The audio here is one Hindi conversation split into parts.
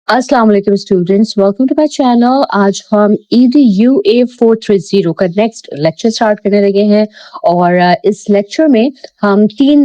अस्सलाम वालेकुम students, welcome to my channel. आज हम EDUA 430 का नेक्स्ट लेक्चर स्टार्ट करने लगे हैं और इस लेक्चर में हम तीन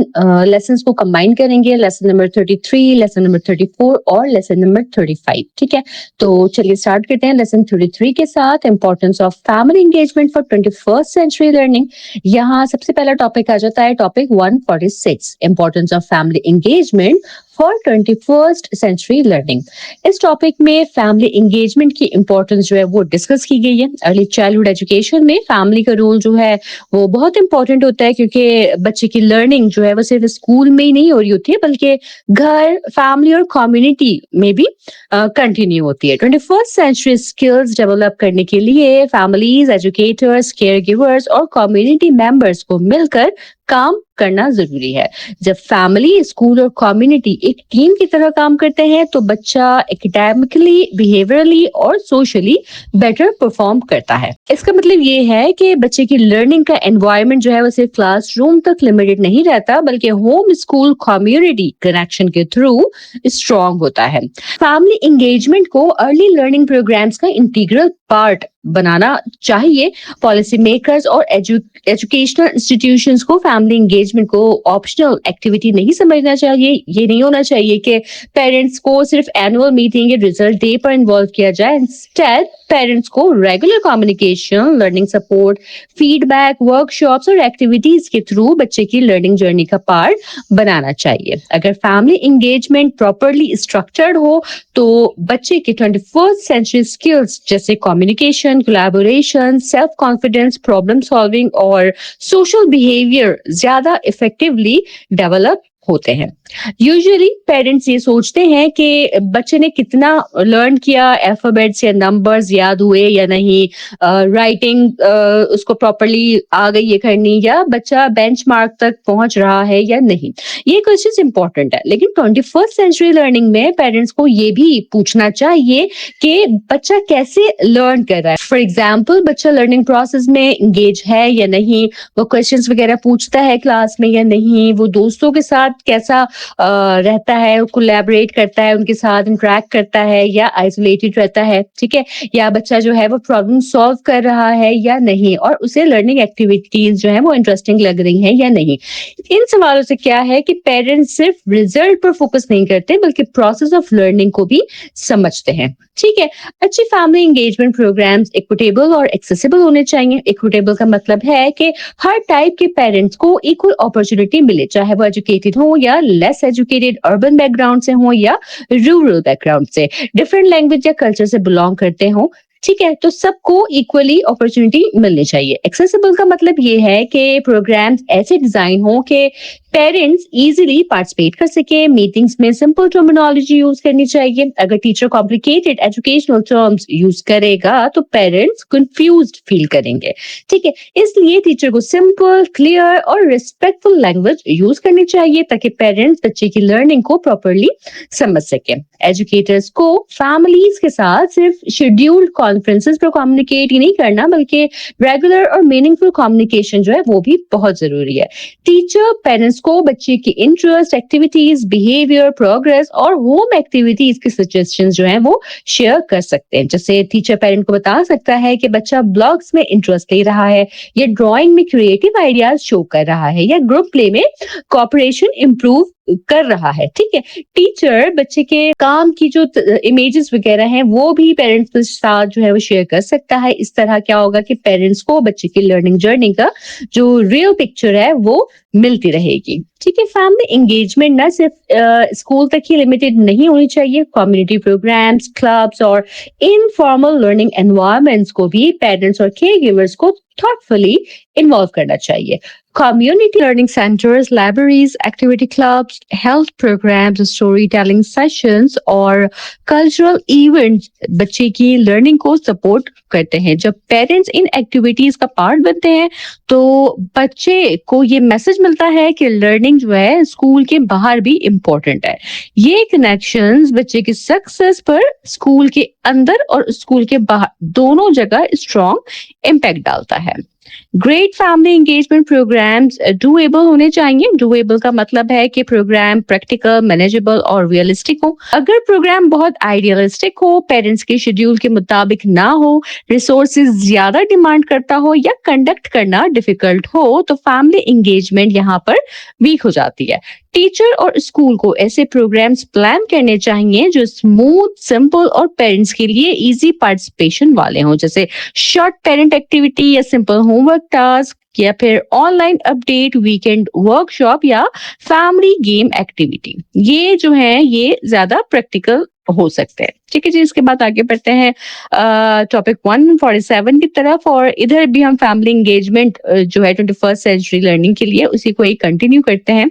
लेसन्स को कंबाइन करेंगे। लेसन नंबर 33, लेसन नंबर 34 और लेसन नंबर 35। ठीक है, तो चलिए स्टार्ट करते हैं लेसन 33 के साथ, importance of family engagement for 21st century learning. यहाँ सबसे पहला टॉपिक आ जाता है topic 146, importance of family engagement for 21st century learning. इस टॉपिक में फैमिली एंगेजमेंट की इंपॉर्टेंस जो है वो डिस्कस की गई है। अर्ली चाइल्डहुड एजुकेशन में फैमिली का रोल जो है वो बहुत इंपॉर्टेंट होता है, क्योंकि बच्चे की लर्निंग जो है वो सिर्फ स्कूल में ही नहीं हो रही होती है, बल्कि घर, फैमिली और कम्युनिटी में भी कंटिन्यू होती है। 21st सेंचुरी स्किल्स डेवलप करने के लिए फैमिलीज, एजुकेटर्स, केयर गिवर्स और कम्युनिटी मेंबर्स को मिलकर काम करना जरूरी है। जब फैमिली, स्कूल और कम्युनिटी एक टीम की तरह काम करते हैं तो बच्चा एकेडमिकली, बिहेवियरली और सोशली बेटर परफॉर्म करता है। इसका मतलब ये है कि बच्चे की लर्निंग का एनवायरनमेंट जो है वो सिर्फ क्लासरूम तक लिमिटेड नहीं रहता, बल्कि होम, स्कूल, कम्युनिटी कनेक्शन के थ्रू स्ट्रॉन्ग होता है। फैमिली एंगेजमेंट को अर्ली लर्निंग प्रोग्राम्स का इंटीग्रल पार्ट बनाना चाहिए। पॉलिसी मेकर्स और एजुकेशनल इंस्टीट्यूशंस को फैमिली एंगेजमेंट को ऑप्शनल एक्टिविटी नहीं समझना चाहिए। ये नहीं होना चाहिए कि पेरेंट्स को सिर्फ एनुअल मीटिंग या रिजल्ट डे पर इन्वॉल्व किया जाए। इंस्टेड पेरेंट्स को regular communication, learning support, feedback, workshops और एक्टिविटीज के थ्रू बच्चे की लर्निंग जर्नी का पार्ट बनाना चाहिए। अगर फैमिली एंगेजमेंट प्रॉपरली स्ट्रक्चर्ड हो तो बच्चे के 21st सेंचुरी स्किल्स जैसे communication, collaboration, self confidence, problem solving और सोशल बिहेवियर ज्यादा इफेक्टिवली डेवलप होते हैं। यूजुअली पेरेंट्स ये सोचते हैं कि बच्चे ने कितना लर्न किया, अल्फाबेट्स या नंबर्स याद हुए या नहीं, राइटिंग उसको प्रॉपरली आ गई है करनी, या बच्चा बेंचमार्क तक पहुंच रहा है या नहीं। ये क्वेश्चंस इंपॉर्टेंट है, लेकिन 21st सेंचुरी लर्निंग में पेरेंट्स को ये भी पूछना चाहिए कि बच्चा कैसे लर्न कर रहा है। फॉर एग्जाम्पल, बच्चा लर्निंग प्रोसेस में एंगेज है या नहीं, वो क्वेश्चंस वगैरह पूछता है क्लास में या नहीं, वो दोस्तों के साथ कैसा रहता है, कोलैबोरेट करता है, उनके साथ इंटरेक्ट करता है या आइसोलेटेड रहता है। ठीक है, या बच्चा जो है वो प्रॉब्लम सॉल्व कर रहा है या नहीं, और उसे लर्निंग एक्टिविटीज जो है वो इंटरेस्टिंग लग रही हैं या नहीं। इन सवालों से क्या है कि पेरेंट्स सिर्फ रिजल्ट पर फोकस नहीं करते, बल्कि प्रोसेस ऑफ लर्निंग को भी समझते हैं। ठीक है, अच्छी फैमिली एंगेजमेंट प्रोग्राम्स इक्विटेबल और एक्सेसिबल होने चाहिए। इक्विटेबल का मतलब है कि हर टाइप के पेरेंट्स को इक्वल अपॉर्चुनिटी मिले, चाहे वो एजुकेटेड हो या लेस एजुकेटेड, अर्बन बैकग्राउंड से हो या रूरल बैकग्राउंड से, डिफरेंट लैंग्वेज या कल्चर से बिलोंग करते हो। ठीक है, तो सबको इक्वली अपॉर्चुनिटी मिलनी चाहिए। एक्सेसिबल का मतलब ये है कि प्रोग्राम्स ऐसे डिजाइन हो कि पेरेंट्स इजीली पार्टिसिपेट कर सके। मीटिंग्स में सिंपल टर्मिनोलॉजी यूज करनी चाहिए। अगर teacher complicated educational terms use करेगा तो पेरेंट्स कंफ्यूज्ड फील करेंगे। ठीक है, इसलिए टीचर को सिंपल, क्लियर और रिस्पेक्टफुल लैंग्वेज यूज करनी चाहिए ताकि पेरेंट्स बच्चे की लर्निंग को प्रॉपरली समझ सके। एजुकेटर्स को फैमिलीज के साथ सिर्फ शेड्यूल्ड कॉन्फ्रेंसेस पर कम्युनिकेट ही नहीं करना, बल्कि रेगुलर और मीनिंगफुल कम्युनिकेशन जो है वो भी बहुत जरूरी है। टीचर पेरेंट्स को बच्चे की इंटरेस्ट, एक्टिविटीज, बिहेवियर, प्रोग्रेस और होम एक्टिविटीज के सजेशंस जो हैं वो शेयर कर सकते हैं। जैसे टीचर पेरेंट को बता सकता है कि बच्चा ब्लॉग्स में इंटरेस्ट ले रहा है, या ड्राइंग में क्रिएटिव आइडियाज शो कर रहा है, या ग्रुप प्ले में कोऑपरेशन इंप्रूव कर रहा है। ठीक है, टीचर बच्चे के काम की जो इमेजेस वगैरह हैं वो भी पेरेंट्स के साथ जो है वो शेयर कर सकता है। इस तरह क्या होगा कि पेरेंट्स को बच्चे की लर्निंग जर्नी का जो रियल पिक्चर है वो मिलती रहेगी। ठीक है, फैमिली एंगेजमेंट ना सिर्फ स्कूल तक ही लिमिटेड नहीं होनी चाहिए। कम्युनिटी प्रोग्राम्स, क्लब्स और इनफॉर्मल लर्निंग एनवायरनमेंट्स को भी पेरेंट्स और केयर गिवर्स को थॉटफुली इन्वॉल्व करना चाहिए। Community learning centers, libraries, activity clubs, health programs, storytelling sessions और cultural events बच्चे की लर्निंग को सपोर्ट करते हैं। जब पेरेंट्स इन एक्टिविटीज का पार्ट बनते हैं तो बच्चे को ये मैसेज मिलता है कि लर्निंग जो है स्कूल के बाहर भी इम्पोर्टेंट है। ये कनेक्शंस बच्चे की सक्सेस पर स्कूल के अंदर और स्कूल के बाहर दोनों जगह स्ट्रॉन्ग इम्पैक्ट डालता है। Great family engagement programmes doable होने चाहिए। डूएबल का मतलब है कि प्रोग्राम प्रैक्टिकल, मैनेजेबल और रियलिस्टिक हो। अगर प्रोग्राम बहुत आइडियलिस्टिक हो, पेरेंट्स के शेड्यूल के मुताबिक ना हो, रिसोर्सेज ज्यादा डिमांड करता हो या कंडक्ट करना डिफिकल्ट हो, तो फैमिली एंगेजमेंट यहाँ पर वीक हो जाती है। टीचर और स्कूल को ऐसे प्रोग्राम्स प्लान करने चाहिए जो स्मूथ, सिंपल और पेरेंट्स के लिए इजी पार्टिसिपेशन वाले हों, जैसे शॉर्ट पेरेंट एक्टिविटी या सिंपल होमवर्क टास्क या फिर ऑनलाइन अपडेट, वीकेंड वर्कशॉप या फैमिली गेम एक्टिविटी। ये जो है ये ज्यादा प्रैक्टिकल हो सकते हैं। ठीक है जी, इसके बाद आगे बढ़ते हैं टॉपिक 147 की तरफ, और इधर भी हम फैमिली एंगेजमेंट जो है 21st सेंचुरी लर्निंग के लिए उसी को ही कंटिन्यू करते हैं।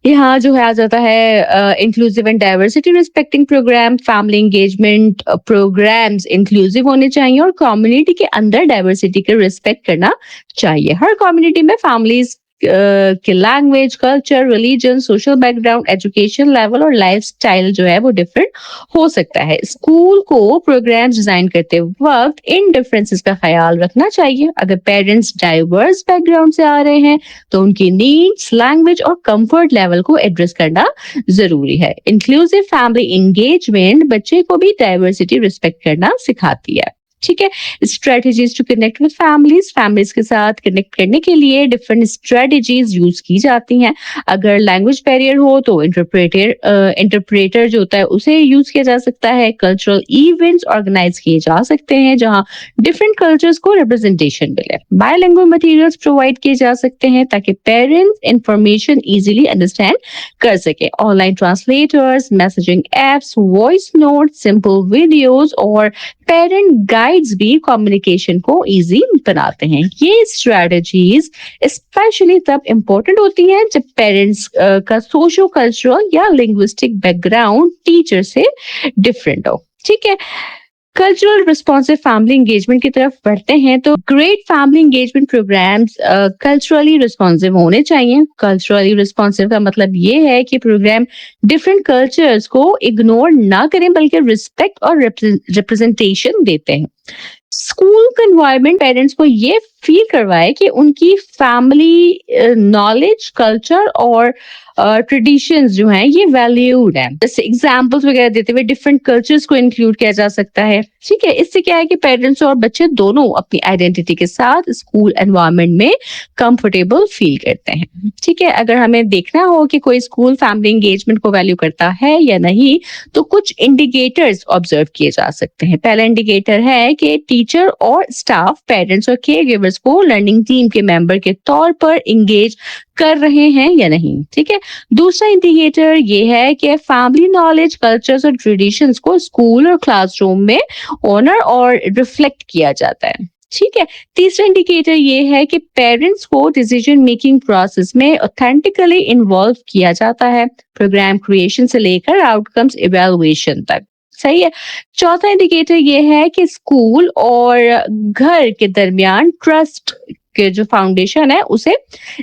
यहाँ जो है आ जाता है inclusive and diversity respecting programme. Family engagement programmes inclusive होने चाहिए और कम्युनिटी के अंदर डाइवर्सिटी का रिस्पेक्ट करना चाहिए। हर कम्युनिटी में फैमिलीज के language, culture, religion, social background, education level और लाइफस्टाइल जो है वो डिफरेंट हो सकता है। स्कूल को प्रोग्राम डिजाइन करते वक्त इन डिफरेंसेस का ख्याल रखना चाहिए। अगर पेरेंट्स डाइवर्स बैकग्राउंड से आ रहे हैं तो उनकी नीड्स, लैंग्वेज और कंफर्ट लेवल को एड्रेस करना जरूरी है। इंक्लूसिव फैमिली एंगेजमेंट बच्चे को भी डाइवर्सिटी रिस्पेक्ट करना सिखाती है। ठीक है, strategies to connect with families के साथ कनेक्ट करने के लिए डिफरेंट स्ट्रेटेजीज यूज की जाती हैं। अगर लैंग्वेज बैरियर हो तो इंटरप्रेटर जो होता है उसे यूज किया जा सकता है। कल्चरल इवेंट्स ऑर्गेनाइज किए जा सकते हैं जहां डिफरेंट कल्चर्स को रिप्रेजेंटेशन मिले। बायलैंग्वेज मटेरियल्स प्रोवाइड किए जा सकते हैं ताकि पेरेंट्स इंफॉर्मेशन इजीली अंडरस्टैंड कर सके। Online translators, messaging apps, voice note, simple videos और पेरेंट गाइड्स भी कम्युनिकेशन को इजी बनाते हैं। ये स्ट्रेटजीज स्पेशली तब इम्पोर्टेंट होती हैं जब पेरेंट्स का सोशो कल्चरल या लिंग्विस्टिक बैकग्राउंड टीचर से डिफरेंट हो। ठीक है, कल्चरल रिस्पॉन्सिव फैमिली एंगेजमेंट की तरफ बढ़ते हैं। तो great family engagement programmes culturally responsive होने चाहिए। कल्चरली रिस्पॉन्सिव का मतलब ये है कि प्रोग्राम डिफरेंट कल्चर्स को इग्नोर ना करें बल्कि रिस्पेक्ट और रिप्रेजेंटेशन देते हैं। स्कूल का एनवायरनमेंट पेरेंट्स को ये फील करवाए कि उनकी फैमिली नॉलेज, कल्चर और ट्रेडिशंस जो हैं ये वैल्यूड हैं। जैसे एग्जांपल्स वगैरह देते हुए डिफरेंट कल्चर्स को इंक्लूड किया जा सकता है। ठीक है, इससे क्या है कि पेरेंट्स और बच्चे दोनों अपनी आइडेंटिटी के साथ स्कूल एनवायरनमेंट में कंफर्टेबल फील करते हैं। ठीक है, अगर हमें देखना हो कि कोई स्कूल फैमिली एंगेजमेंट को वैल्यू करता है या नहीं तो कुछ इंडिकेटर्स ऑब्जर्व किए जा सकते हैं। पहला इंडिकेटर है कि टीचर और स्टाफ पेरेंट्स और केयर गिवर्स को लर्निंग टीम के मेंबर के तौर पर एंगेज कर रहे हैं या नहीं। ठीक है, दूसरा इंडिकेटर ये है कि फैमिली नॉलेज, कल्चर्स और ट्रेडिशंस को स्कूल और क्लासरूम में ऑनर और रिफ्लेक्ट किया जाता है। ठीक है, तीसरा इंडिकेटर ये है कि पेरेंट्स को डिसीजन मेकिंग प्रोसेस में ऑथेंटिकली इन्वॉल्व किया जाता है, प्रोग्राम क्रिएशन से लेकर आउटकम्स इवैल्यूएशन तक। सही है। चौथा इंडिकेटर ये है कि स्कूल और घर के दरमियान ट्रस्ट के जो फाउंडेशन है उसे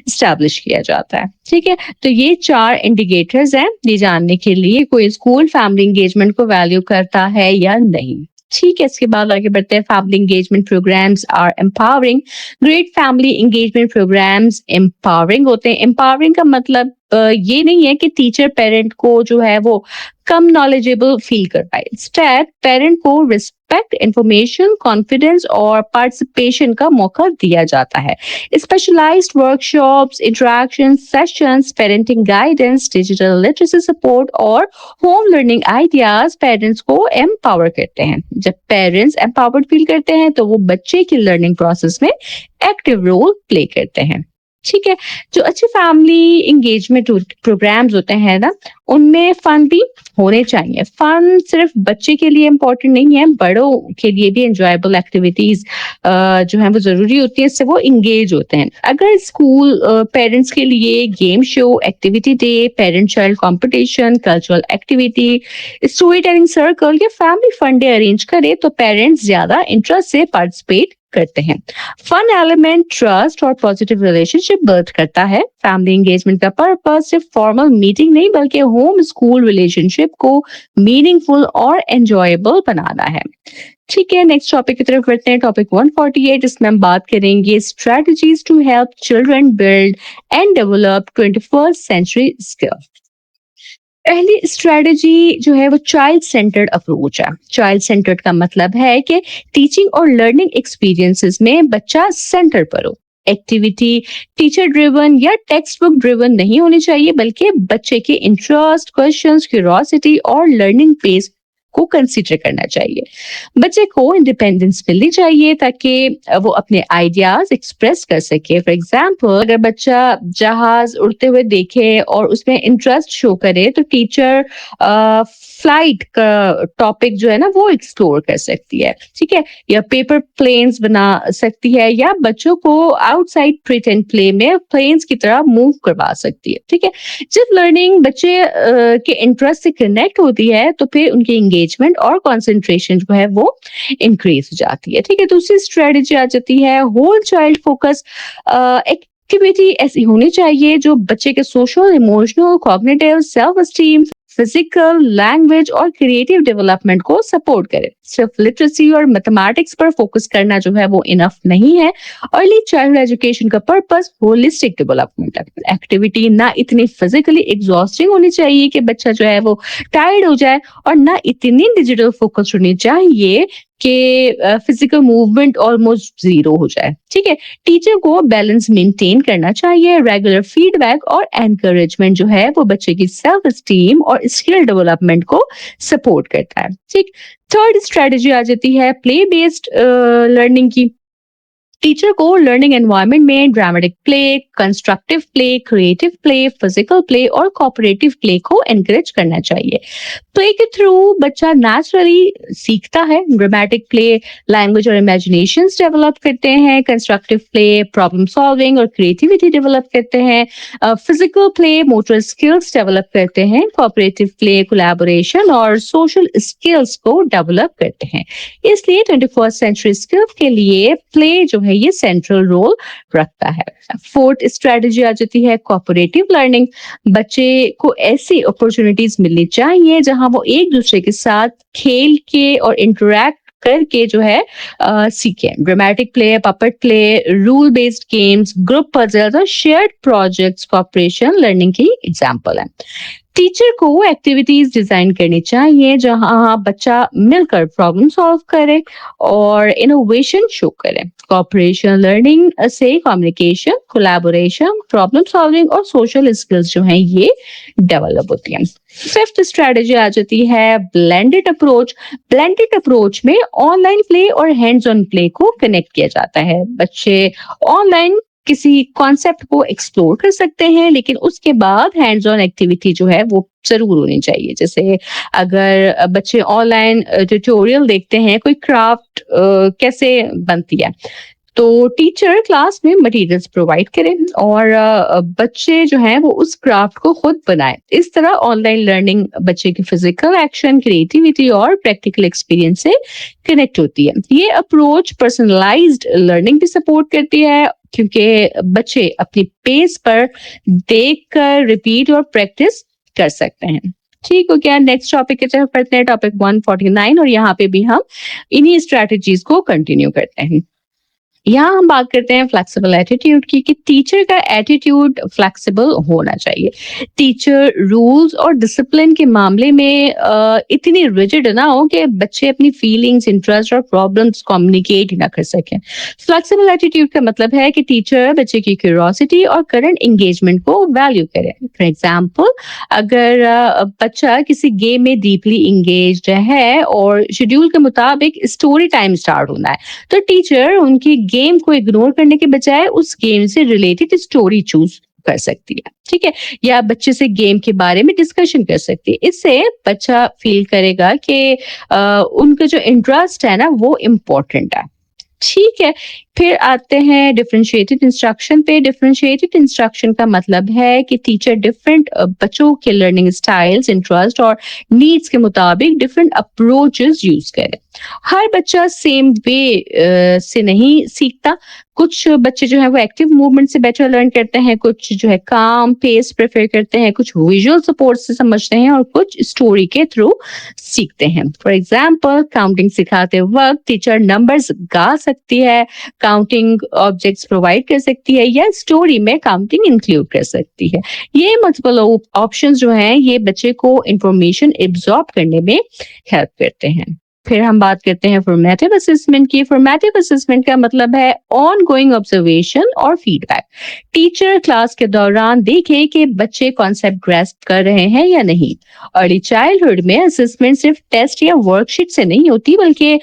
स्टैब्लिश किया जाता है। ठीक है, तो ये 4 इंडिकेटर्स हैं ये जानने के लिए कोई स्कूल फैमिली एंगेजमेंट को वैल्यू करता है या नहीं। ठीक है, इसके बाद आगे बढ़ते हैं। Family engagement programmes are empowering. Great family engagement programmes empowering होते हैं। एम्पावरिंग का मतलब ये नहीं है कि टीचर पेरेंट को जो है वो कम नॉलेजेबल फील कर पाए। इंस्टेड पेरेंट को रिस्पेक्ट, इंफॉर्मेशन, कॉन्फिडेंस और पार्टिसिपेशन का मौका दिया जाता है। Specialised workshops, interaction sessions, parenting guidance, digital literacy support और होम लर्निंग आइडियाज पेरेंट्स को एम्पावर करते हैं। जब पेरेंट्स एम्पावर्ड फील करते हैं तो वो बच्चे की लर्निंग प्रोसेस में एक्टिव रोल प्ले करते हैं। ठीक है, जो अच्छे फैमिली एंगेजमेंट प्रोग्राम्स होते हैं ना उनमें फन भी होने चाहिए। फन सिर्फ बच्चे के लिए इम्पोर्टेंट नहीं है, बड़ों के लिए भी एंजॉयबल एक्टिविटीज जो है वो जरूरी होती है, इससे वो इंगेज होते हैं। अगर स्कूल पेरेंट्स के लिए game show, activity day, parent child competition, cultural activity, story telling circle या फैमिली फन डे अरेंज करे तो पेरेंट्स ज्यादा इंटरेस्ट से पार्टिसिपेट करते हैं। फन एलिमेंट ट्रस्ट और पॉजिटिव रिलेशनशिप बिल्ड करता है। फैमिली एंगेजमेंट का पर्पस सिर्फ फॉर्मल मीटिंग नहीं बल्कि होम स्कूल रिलेशनशिप को मीनिंगफुल और एंजॉयबल बनाना है। ठीक है, नेक्स्ट टॉपिक की तरफ बढ़ते हैं। टॉपिक 148, इसमें हम बात करेंगे strategies to help children build and develop 21st century skill. पहली स्ट्रेटजी जो है वो चाइल्ड सेंटर्ड अप्रोच है। चाइल्ड सेंटर्ड का मतलब है कि टीचिंग और लर्निंग एक्सपीरियंसेस में बच्चा सेंटर पर हो। एक्टिविटी टीचर ड्रिवन या टेक्स्ट बुक ड्रिवन नहीं होनी चाहिए बल्कि बच्चे के इंटरेस्ट, क्वेश्चंस, क्यूरियोसिटी और लर्निंग पेस को कंसीडर करना चाहिए। बच्चे को इंडिपेंडेंस मिलनी चाहिए ताकि वो अपने आइडियाज एक्सप्रेस कर सके। फॉर एग्जाम्पल, अगर बच्चा जहाज उड़ते हुए देखे और उसमें इंटरेस्ट शो करे तो टीचर फ्लाइट का टॉपिक जो है ना वो एक्सप्लोर कर सकती है। ठीक है, या पेपर प्लेन्स बना सकती है या बच्चों को आउटसाइड प्रिटेंड प्ले में प्लेन्स की तरह मूव करवा सकती है। ठीक है, जब लर्निंग बच्चे के इंटरेस्ट से कनेक्ट होती है तो फिर उनकी एंगेजमेंट और कंसंट्रेशन जो है वो इंक्रीज हो जाती है। ठीक है, दूसरी स्ट्रेटजी आ जाती है होल चाइल्ड फोकस। एक्टिविटी ऐसी होनी चाहिए जो बच्चे के social, emotional, cognitive, self esteem, physical, language और क्रिएटिव डेवलपमेंट को सपोर्ट करे। सिर्फ लिटरेसी और मैथमेटिक्स पर फोकस करना जो है वो इनफ नहीं है। अर्ली चाइल्ड एजुकेशन का पर्पस होलिस्टिक डेवलपमेंट है। एक्टिविटी ना इतनी फिजिकली एग्जॉस्टिंग होनी चाहिए कि बच्चा जो है वो टायर्ड हो जाए और ना इतनी डिजिटल फोकस होनी चाहिए कि फिजिकल मूवमेंट ऑलमोस्ट जीरो हो जाए। ठीक है, टीचर को बैलेंस मेंटेन करना चाहिए। रेगुलर फीडबैक और एनकरेजमेंट जो है वो बच्चे की सेल्फ एस्टीम और स्किल डेवलपमेंट को सपोर्ट करता है। ठीक, थर्ड स्ट्रेटजी आ जाती है प्ले बेस्ड लर्निंग की। टीचर को लर्निंग एनवायरनमेंट में dramatic play, constructive play, creative play, physical play और कोऑपरेटिव प्ले को एनकरेज करना चाहिए। प्ले के थ्रू बच्चा नेचुरली सीखता है। ड्रामेटिक प्ले लैंग्वेज और इमेजिनेशन डेवलप करते हैं। कंस्ट्रक्टिव प्ले प्रॉब्लम सॉल्विंग और क्रिएटिविटी डेवलप करते हैं। Physical play motor skills develop करते हैं। कोऑपरेटिव प्ले कोलैबोरेशन और सोशल स्किल्स को डेवलप करते हैं। इसलिए 21st सेंचुरी स्किल्स के लिए प्ले जो है ये सेंट्रल रोल रखता है। फोर्थ स्ट्रेटजी आ जाती है कोऑपरेटिव लर्निंग। बच्चे को ऐसी अपॉर्चुनिटीज मिलनी चाहिए जहां वो एक दूसरे के साथ खेल के और इंटरैक्ट करके जो है सीखे। Dramatic play, puppet play, rule based games, group puzzles और शेयर्ड प्रोजेक्ट्स कोऑपरेशन लर्निंग की एग्जांपल है। टीचर को एक्टिविटीज डिजाइन करनी चाहिए जहां बच्चा मिलकर प्रॉब्लम सॉल्व करे और इनोवेशन शो करे। कोऑपरेशन लर्निंग से कम्युनिकेशन, कोलैबोरेशन, प्रॉब्लम सॉल्विंग और सोशल स्किल्स जो हैं ये डेवलप होती हैं। फिफ्थ स्ट्रेटजी आ जाती है ब्लेंडेड अप्रोच। ब्लेंडेड अप्रोच में ऑनलाइन प्ले और हैंड्स ऑन प्ले को कनेक्ट किया जाता है। बच्चे ऑनलाइन किसी कॉन्सेप्ट को एक्सप्लोर कर सकते हैं लेकिन उसके बाद हैंड्स ऑन एक्टिविटी जो है वो जरूर होनी चाहिए। जैसे अगर बच्चे ऑनलाइन ट्यूटोरियल देखते हैं कोई क्राफ्ट कैसे बनती है तो टीचर क्लास में मटेरियल्स प्रोवाइड करें और बच्चे जो हैं वो उस क्राफ्ट को खुद बनाएं। इस तरह ऑनलाइन लर्निंग बच्चे की फिजिकल एक्शन, क्रिएटिविटी और प्रैक्टिकल एक्सपीरियंस से कनेक्ट होती है। ये अप्रोच पर्सनलाइज्ड लर्निंग भी सपोर्ट करती है क्योंकि बच्चे अपनी पेस पर देखकर रिपीट और प्रैक्टिस कर सकते हैं। ठीक हो गया, नेक्स्ट टॉपिक की तरफ पढ़ते हैं। टॉपिक 149 और यहाँ पे भी हम इन्हीं स्ट्रैटेजीज को कंटिन्यू करते हैं। यहाँ हम बात करते हैं फ्लेक्सिबल एटीट्यूड की कि टीचर का एटीट्यूड फ्लेक्सिबल होना चाहिए। टीचर रूल्स और डिसिप्लिन के मामले में इतनी रिजिड ना हो कि बच्चे अपनी फीलिंग्स, इंटरेस्ट और प्रॉब्लम्स कम्युनिकेट ना कर सकें। फ्लेक्सिबल एटीट्यूड का मतलब है कि टीचर बच्चे की क्यूरियोसिटी और करंट एंगेजमेंट को वैल्यू करे। फॉर एग्जाम्पल, अगर बच्चा किसी गेम में डीपली इंगेज्ड है और शेड्यूल के मुताबिक स्टोरी टाइम स्टार्ट होना है तो टीचर उनकी गेम को इग्नोर करने के बजाय उस गेम से रिलेटेड स्टोरी चूज कर सकती है। ठीक है, या बच्चे से गेम के बारे में डिस्कशन कर सकती है। इससे बच्चा फील करेगा कि उनका जो इंटरेस्ट है ना वो इम्पोर्टेंट है। ठीक है, फिर आते हैं डिफरेंशिएटेड इंस्ट्रक्शन पे। डिफरेंशिएटेड इंस्ट्रक्शन का मतलब है कि टीचर डिफरेंट बच्चों के लर्निंग स्टाइल्स, इंटरेस्ट और नीड्स के मुताबिक डिफरेंट अप्रोचेस यूज करे। हर बच्चा सेम वे से नहीं सीखता। कुछ बच्चे जो है वो एक्टिव मूवमेंट से बेटर लर्न करते हैं, कुछ जो है काम पेस प्रेफर करते हैं, कुछ विजुअल सपोर्ट से समझते हैं और कुछ स्टोरी के थ्रू सीखते हैं। फॉर एग्जाम्पल, काउंटिंग सिखाते वक्त टीचर नंबर्स गा सकती है, काउंटिंग ऑब्जेक्ट्स प्रोवाइड कर सकती है या स्टोरी में काउंटिंग इंक्लूड कर सकती है। ये मल्टीपल ऑप्शंस जो हैं ये बच्चे को इंफॉर्मेशन एब्जॉर्ब करने में हेल्प करते हैं। फिर हम बात करते हैं फॉर्मेटिव असेसमेंट की। फॉर्मेटिव असेसमेंट का मतलब है ऑन गोइंग ऑब्जर्वेशन और फीडबैक। टीचर क्लास के दौरान देखे कि बच्चे कॉन्सेप्ट ग्रैस्प कर रहे हैं या नहीं। अर्ली चाइल्डहुड में असेसमेंट सिर्फ टेस्ट या वर्कशीट से नहीं होती, बल्कि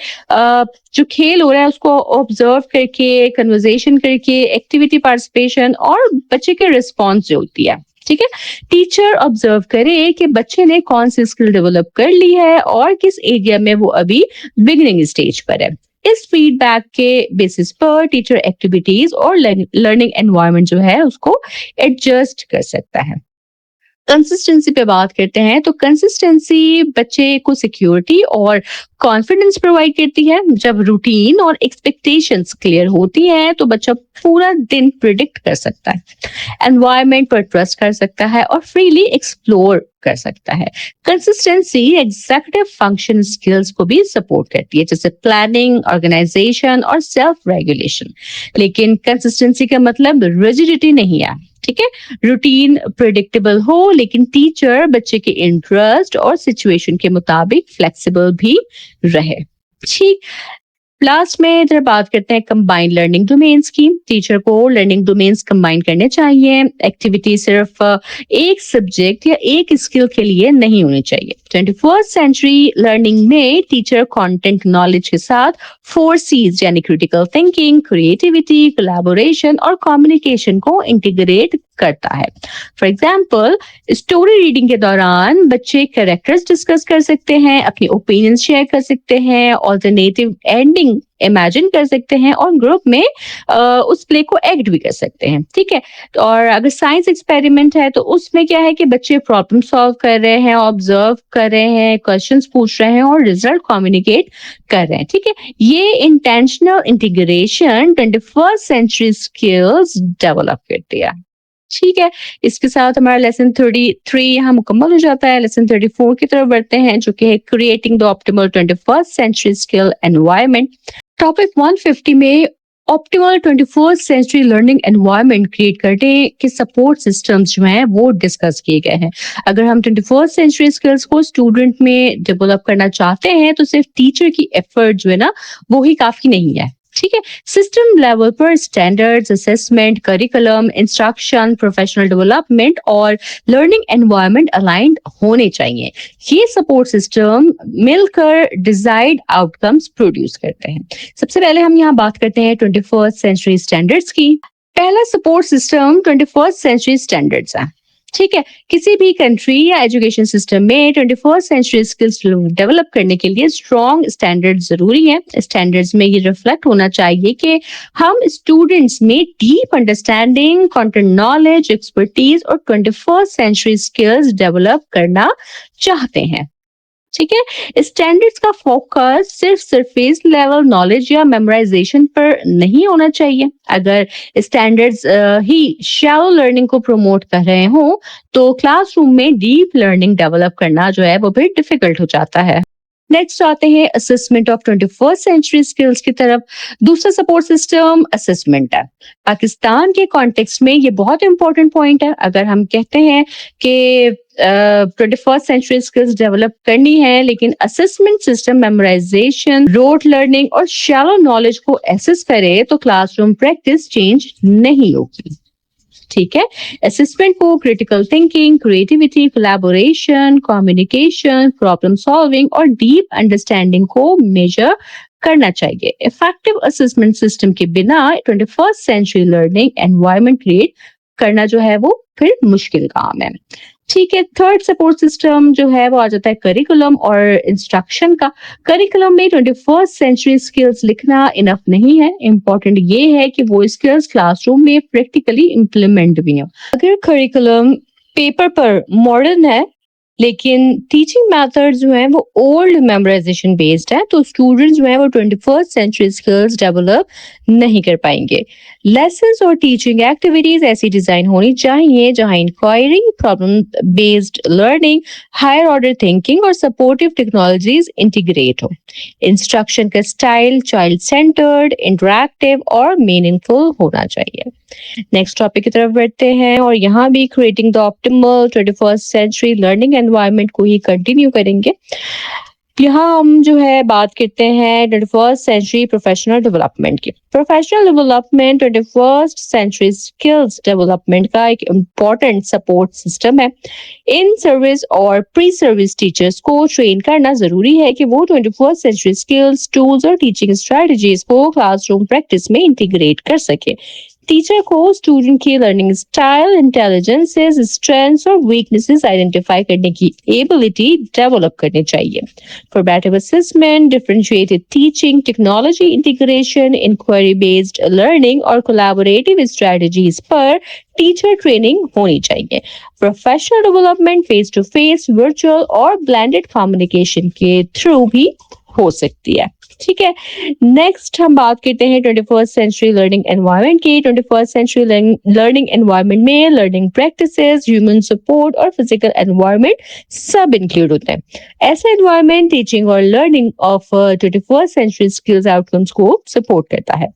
जो खेल हो रहा है उसको ऑब्जर्व करके, कन्वर्सेशन करके, एक्टिविटी पार्टिसिपेशन और बच्चे के रिस्पॉन्स जो होती है। ठीक है, टीचर ऑब्जर्व करे कि बच्चे ने कौन सी स्किल डेवलप कर ली है और किस एरिया में वो अभी बिगिनिंग स्टेज पर है। इस फीडबैक के बेसिस पर टीचर एक्टिविटीज और लर्निंग एनवायरनमेंट जो है उसको एडजस्ट कर सकता है। कंसिस्टेंसी पे बात करते हैं तो कंसिस्टेंसी बच्चे को सिक्योरिटी और कॉन्फिडेंस प्रोवाइड करती है। जब रूटीन और एक्सपेक्टेशंस क्लियर होती हैं तो बच्चा पूरा दिन प्रिडिक्ट कर सकता है, एनवायरनमेंट पर ट्रस्ट कर सकता है और फ्रीली एक्सप्लोर कर सकता है। कंसिस्टेंसी एग्जीक्यूटिव फंक्शन स्किल्स को भी सपोर्ट करती है, जैसे प्लानिंग, ऑर्गेनाइजेशन और सेल्फ रेगुलेशन। लेकिन कंसिस्टेंसी का मतलब रिजिडिटी नहीं है। ठीक है, रूटीन प्रिडिक्टेबल हो लेकिन टीचर बच्चे के इंटरेस्ट और सिचुएशन के मुताबिक फ्लेक्सिबल भी रहे। ठीक, लास्ट में इधर बात करते हैं कंबाइंड लर्निंग डोमेन्स की। टीचर को लर्निंग डोमेन्स कंबाइन करने चाहिए। एक्टिविटी सिर्फ एक सब्जेक्ट या एक स्किल के लिए नहीं होनी चाहिए। 21st सेंचुरी लर्निंग में टीचर कंटेंट नॉलेज के साथ 4 C's यानी क्रिटिकल थिंकिंग, क्रिएटिविटी, कोलैबोरेशन और कम्युनिकेशन को इंटीग्रेट करता है। फॉर एग्जाम्पल, स्टोरी रीडिंग के दौरान बच्चे कैरेक्टर्स डिस्कस कर सकते हैं, अपनी ओपिनियन शेयर कर सकते हैं, ऑल्टरनेटिव एंडिंग इमेजिन कर सकते हैं और ग्रुप में उस प्ले को एक्ट भी कर सकते हैं। ठीक है, तो और अगर साइंस एक्सपेरिमेंट है तो उसमें क्या है कि बच्चे प्रॉब्लम सॉल्व कर रहे हैं, ऑब्जर्व कर रहे हैं, क्वेश्चंस पूछ रहे हैं और रिजल्ट कम्युनिकेट कर रहे हैं। ठीक है, ये intentional integration 21st century skills develop करती है। ठीक है, इसके साथ हमारा लेसन 33 यहाँ मुकम्मल हो जाता है। लेसन 34 की तरफ बढ़ते हैं जो कि है creating the optimal 21st century skill environment. Topic 150 में optimal 21st century learning environment create करने के सपोर्ट सिस्टम्स जो हैं वो डिस्कस किए गए हैं। अगर हम 21st सेंचुरी स्किल्स को स्टूडेंट में डेवलप करना चाहते हैं तो सिर्फ टीचर की एफर्ट जो है ना वो ही काफी नहीं है। ठीक है, सिस्टम लेवल पर standards, assessment, curriculum, instruction, professional development और लर्निंग एनवायरनमेंट अलाइंड होने चाहिए। ये सपोर्ट सिस्टम मिलकर डिजायर्ड आउटकम्स प्रोड्यूस करते हैं। सबसे पहले हम यहाँ बात करते हैं 21st सेंचुरी स्टैंडर्ड्स की। पहला support system 21st century standards है। ठीक है, किसी भी कंट्री या एजुकेशन सिस्टम में 21st सेंचुरी स्किल्स डेवलप करने के लिए स्ट्रॉन्ग स्टैंडर्ड जरूरी है। स्टैंडर्ड्स में ये रिफ्लेक्ट होना चाहिए कि हम स्टूडेंट्स में deep understanding, content knowledge, expertise और 21st सेंचुरी स्किल्स डेवलप करना चाहते हैं। ठीक है, स्टैंडर्ड्स का फोकस सिर्फ सरफेस लेवल नॉलेज या मेमोराइजेशन पर नहीं होना चाहिए। अगर स्टैंडर्ड्स ही शैलो लर्निंग को प्रमोट कर रहे हो तो क्लासरूम में डीप लर्निंग डेवलप करना जो है वो भी डिफिकल्ट हो जाता है। नेक्स्ट आते हैं assessment of 21st century skills की तरफ। दूसरा सपोर्ट सिस्टम असेसमेंट है। पाकिस्तान के कॉन्टेक्स्ट में ये बहुत इंपॉर्टेंट पॉइंट है। अगर हम कहते हैं कि 21st सेंचुरी स्किल्स डेवलप करनी है लेकिन assessment system memorisation, rote learning और शैलो नॉलेज को एसेस करे तो क्लासरूम प्रैक्टिस चेंज नहीं होगी। ठीक है, असेसमेंट को critical thinking, creativity, collaboration, communication, problem solving और डीप अंडरस्टैंडिंग को मेजर करना चाहिए। इफेक्टिव असेसमेंट सिस्टम के बिना 21st century learning environment create करना जो है वो फिर मुश्किल काम है। ठीक है, थर्ड सपोर्ट सिस्टम जो है वो आ जाता है करिकुलम और इंस्ट्रक्शन का। करिकुलम में 21st सेंचुरी स्किल्स लिखना इनफ नहीं है, इम्पोर्टेंट ये है कि वो स्किल्स क्लासरूम में प्रैक्टिकली इम्प्लीमेंट भी हो। अगर करिकुलम पेपर पर मॉडर्न है लेकिन टीचिंग मेथड जो है वो ओल्ड मेमोराइजेशन बेस्ड है, तो स्टूडेंट्स जो है वो 21st सेंचुरी स्किल्स डेवलप नहीं कर पाएंगे। लेसन्स और टीचिंग एक्टिविटीज ऐसी डिजाइन होनी चाहिए जहां inquiry, problem based learning, higher order thinking और सपोर्टिव टेक्नोलॉजीज इंटीग्रेट हो। इंस्ट्रक्शन का स्टाइल चाइल्ड सेंटर्ड, इंटरैक्टिव और मीनिंगफुल होना चाहिए। नेक्स्ट टॉपिक की तरफ बढ़ते हैं और यहाँ भी creating the optimal 21st century learning environment को ही कंटिन्यू करेंगे। यहाँ हम जो है बात करते हैं 21st सेंचुरी प्रोफेशनल डेवलपमेंट की। Professional development 21st century skills development का एक इम्पॉर्टेंट सपोर्ट सिस्टम है। इन सर्विस और प्री सर्विस टीचर्स को ट्रेन करना जरूरी है कि वो 21st सेंचुरी स्किल्स, टूल्स और टीचिंग स्ट्रेटजीज को क्लासरूम प्रैक्टिस में इंटीग्रेट कर सके। टीचर को स्टूडेंट की लर्निंग स्टाइल, इंटेलिजेंसेस, स्ट्रेंथ्स और वीकनेसेस आइडेंटिफाई करने की एबिलिटी डेवलप करनी चाहिए। Formative assessment, differentiated teaching, technology integration, inquiry based learning और कोलैबोरेटिव स्ट्रेटजीज पर टीचर ट्रेनिंग होनी चाहिए। Professional development face to face, virtual और ब्लेंडेड कम्युनिकेशन के थ्रू भी हो सकती है। ठीक है, नेक्स्ट हम बात करते हैं 21st सेंचुरी लर्निंग एनवायरनमेंट की। 21st सेंचुरी लर्निंग एनवायरनमेंट में लर्निंग प्रैक्टिसेस, ह्यूमन सपोर्ट और फिजिकल एनवायरनमेंट सब इंक्लूड होते हैं। ऐसा एनवायरनमेंट टीचिंग और learning of 21st century skills outcomes को सपोर्ट करता है।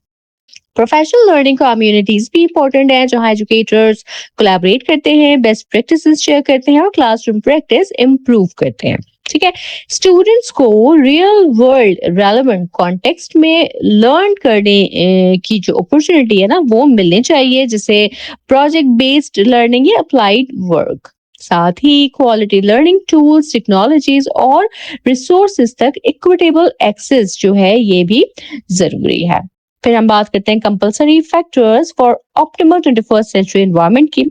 प्रोफेशनल लर्निंग कम्युनिटीज भी इंपॉर्टेंट है जहां एजुकेटर्स कोलैबोरेट करते हैं, बेस्ट प्रैक्टिसेस शेयर करते हैं और क्लासरूम प्रैक्टिस इंप्रूव करते हैं। ठीक है, स्टूडेंट्स को रियल वर्ल्ड रेलेवेंट कॉन्टेक्स्ट में लर्न करने की जो अपॉर्चुनिटी है ना वो मिलनी चाहिए, जैसे प्रोजेक्ट बेस्ड लर्निंग या अप्लाइड वर्क। साथ ही क्वालिटी लर्निंग टूल्स, टेक्नोलॉजीज और रिसोर्सेज तक इक्विटेबल एक्सेस जो है ये भी जरूरी है। फिर हम बात करते हैं compulsory factors for optimal 21st century environment की।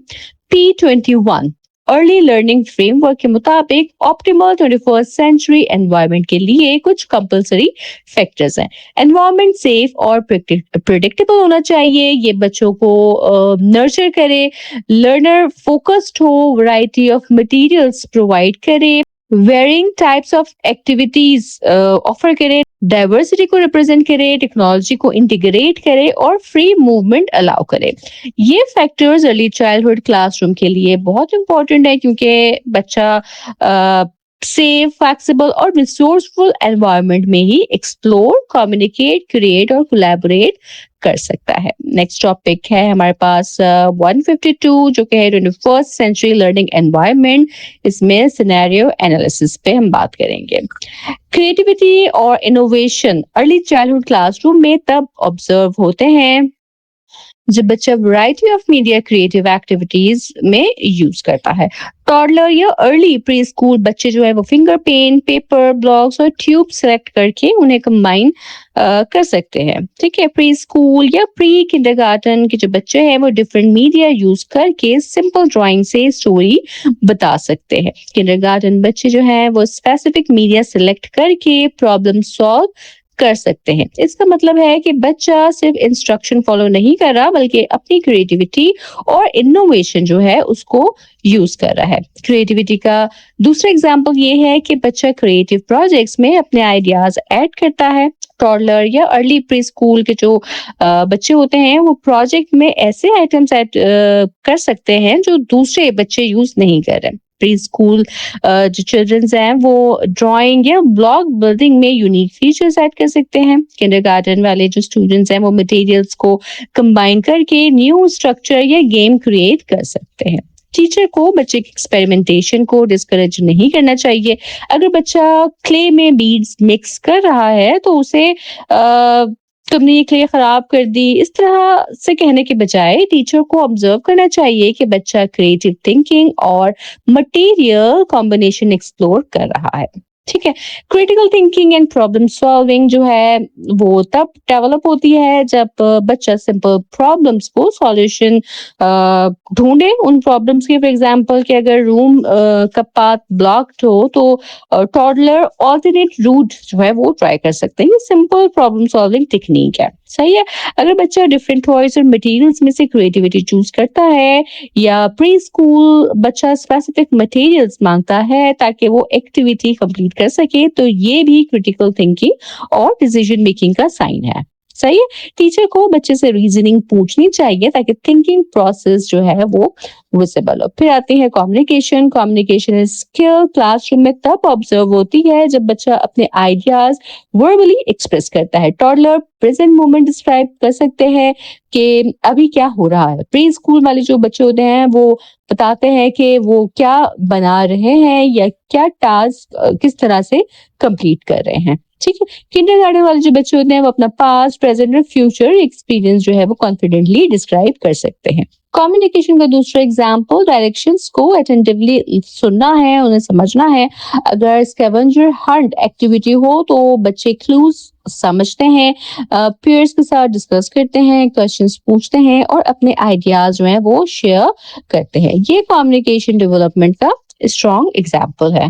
P21 अर्ली लर्निंग फ्रेमवर्क के मुताबिक ऑप्टिमल 21st सेंचुरी एनवायरनमेंट के लिए कुछ कंपल्सरी फैक्टर्स हैं। एनवायरनमेंट सेफ और प्रिडिक्टेबल होना चाहिए, ये बच्चों को नर्चर करे, लर्नर फोकस्ड हो, वैरायटी ऑफ मटेरियल्स प्रोवाइड करे, varying types of activities offer करे, डाइवर्सिटी को रिप्रेजेंट करे, टेक्नोलॉजी को इंटीग्रेट करे और फ्री मूवमेंट अलाउ करे। ये फैक्टर्स अर्ली चाइल्डहुड क्लासरूम के लिए बहुत इंपॉर्टेंट है क्योंकि बच्चा सेफ, फ्लेक्सिबल और रिसोर्सफुल एनवायरनमेंट में ही एक्सप्लोर, कम्युनिकेट, क्रिएट और कोलैबोरेट कर सकता है। नेक्स्ट टॉपिक है हमारे पास 152 जो कि है 21st सेंचुरी लर्निंग एनवायरनमेंट। इसमें सिनेरियो एनालिसिस पे हम बात करेंगे। क्रिएटिविटी और इनोवेशन अर्ली चाइल्डहुड क्लासरूम में तब ऑब्जर्व होते हैं जब बच्चा variety of media creative activities में यूज करता है। टॉडलर या अर्ली प्री स्कूल बच्चे जो है वो फिंगर पेंट, पेपर, ब्लॉक्स और ट्यूब सेलेक्ट करके उन्हें कंबाइन कर सकते हैं। ठीक है, प्री स्कूल या प्री किंडरगार्टन के जो बच्चे हैं वो डिफरेंट मीडिया यूज करके सिंपल ड्राइंग से स्टोरी बता सकते हैं। किंडरगार्टन बच्चे जो हैं वो स्पेसिफिक मीडिया सिलेक्ट करके प्रॉब्लम सॉल्व कर सकते हैं। इसका मतलब है कि बच्चा सिर्फ इंस्ट्रक्शन फॉलो नहीं कर रहा बल्कि अपनी क्रिएटिविटी और इनोवेशन जो है उसको यूज कर रहा है। क्रिएटिविटी का दूसरा एग्जांपल ये है कि बच्चा क्रिएटिव प्रोजेक्ट्स में अपने आइडियाज ऐड करता है। टॉडलर या अर्ली प्री स्कूल के जो बच्चे होते हैं वो प्रोजेक्ट में ऐसे आइटम्स ऐड कर सकते हैं जो दूसरे बच्चे यूज नहीं कर रहे। प्री स्कूल जो चिल्ड्रंस हैं वो ड्राइंग या ब्लॉक बिल्डिंग में यूनिक फीचर्स ऐड कर सकते हैं। किंडरगार्टन वाले जो स्टूडेंट्स हैं वो मटेरियल्स को कंबाइन करके न्यू स्ट्रक्चर या गेम क्रिएट कर सकते हैं। टीचर को बच्चे के एक्सपेरिमेंटेशन को डिस्करेज नहीं करना चाहिए। अगर बच्चा क्ले में बीड्स मिक्स कर रहा है तो उसे तुमने ये क्ले खराब कर दी इस तरह से कहने के बजाय टीचर को ऑब्जर्व करना चाहिए कि बच्चा क्रिएटिव थिंकिंग और मटेरियल कॉम्बिनेशन एक्सप्लोर कर रहा है। ठीक है। Critical thinking and problem solving जो है वो तब डेवलप होती है जब बच्चा सिंपल प्रॉब्लम्स को सॉल्यूशन ढूंढे उन प्रॉब्लम्स के। फॉर एग्जांपल कि अगर रूम का पाथ ब्लॉक्ड हो तो टॉडलर ऑल्टरनेट रूट जो है वो ट्राई कर सकते हैं। ये सिंपल प्रॉब्लम सॉल्विंग टेक्निक है। सही है। अगर बच्चा डिफरेंट टॉयज और मटेरियल्स में से क्रिएटिविटी चूज करता है या प्री स्कूल बच्चा स्पेसिफिक मटेरियल्स मांगता है ताकि वो एक्टिविटी कंप्लीट कर सके, तो ये भी क्रिटिकल थिंकिंग और डिसीजन मेकिंग का साइन है। सही है। टीचर को बच्चे से रीजनिंग पूछनी चाहिए ताकि थिंकिंग प्रोसेस जो है वो विजिबल हो। फिर आती है कम्युनिकेशन। कम्युनिकेशन स्किल क्लासरूम में तब ऑब्जर्व होती है जब बच्चा अपने आइडियाज वर्बली एक्सप्रेस करता है। टॉडलर प्रेजेंट मोमेंट डिस्क्राइब कर सकते हैं कि अभी क्या हो रहा है। प्री स्कूल वाले जो बच्चे होते हैं वो बताते हैं कि वो क्या बना रहे हैं या क्या टास्क किस तरह से कंप्लीट कर रहे हैं। ठीक है। किंडरगार्टन वाले जो बच्चे होते हैं वो अपना पास्ट प्रेजेंट और फ्यूचर एक्सपीरियंस जो है वो कॉन्फिडेंटली डिस्क्राइब कर सकते हैं। कम्युनिकेशन का दूसरा एग्जाम्पल डायरेक्शंस को अटेंटिवली सुनना है, उन्हें समझना है। अगर स्कैवेंजर हंट एक्टिविटी हो तो बच्चे क्लूज समझते हैं, पीयर्स के साथ डिस्कस करते हैं, क्वेश्चंस पूछते हैं और अपने आइडियाज जो है वो शेयर करते हैं। ये कम्युनिकेशन डेवलपमेंट का स्ट्रॉन्ग एग्जाम्पल है।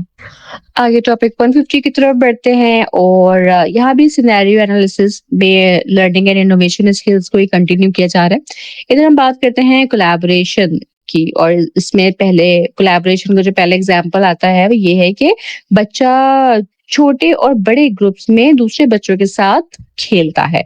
आगे टॉपिक 150 की तरफ बढ़ते हैं और यहाँ भी सिनेरियो एनालिसिस में लर्निंग एंड इनोवेशन स्किल्स को ही कंटिन्यू किया जा रहा है। इधर हम बात करते हैं कोलैबोरेशन की और इसमें पहले कोलैबोरेशन का जो पहला एग्जांपल आता है वो ये है कि बच्चा छोटे और बड़े ग्रुप्स में दूसरे बच्चों के साथ खेलता है।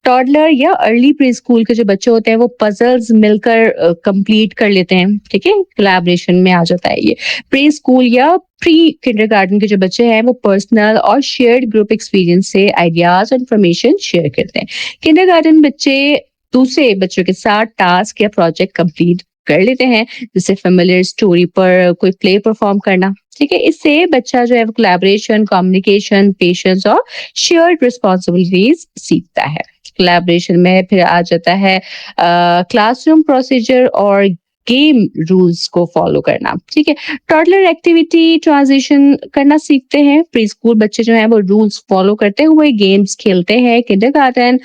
टॉडलर या अर्ली प्री स्कूल के जो बच्चे होते हैं वो पजल्स मिलकर कंप्लीट कर लेते हैं। ठीक है। कोलैबोरेशन में आ जाता है ये। प्री स्कूल या प्री किंडरगार्टन के जो बच्चे हैं वो पर्सनल और शेयर्ड ग्रुप एक्सपीरियंस से आइडियाज और इंफॉर्मेशन शेयर करते हैं। किंडरगार्टन बच्चे दूसरे बच्चों के साथ टास्क या प्रोजेक्ट कंप्लीट कर लेते हैं, जैसे फेमिलियर स्टोरी पर कोई प्ले परफॉर्म करना। ठीक है। इससे बच्चा जो है वो कोलैबोरेशन, कम्युनिकेशन, पेशेंस और शेयर्ड रिस्पॉन्सिबिलिटीज सीखता है। कोलैबोरेशन में फिर आ जाता है क्लासरूम प्रोसीजर और गेम रूल्स को फॉलो करना। ठीक है। टॉडलर एक्टिविटी ट्रांजिशन करना सीखते हैं। प्री स्कूल बच्चे जो हैं वो रूल्स फॉलो करते हुए गेम्स खेलते हैं। किंडरगार्टन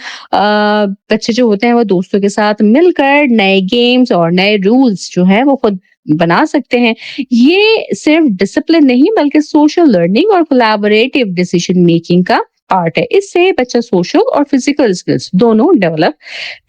बच्चे जो होते हैं वो दोस्तों के साथ मिलकर नए गेम्स और नए रूल्स जो हैं वो खुद बना सकते हैं। ये सिर्फ डिसिप्लिन नहीं बल्कि सोशल लर्निंग और कोलैबोरेटिव डिसीजन मेकिंग का पार्ट है। इससे बच्चा सोशल और फिजिकल स्किल्स दोनों डेवलप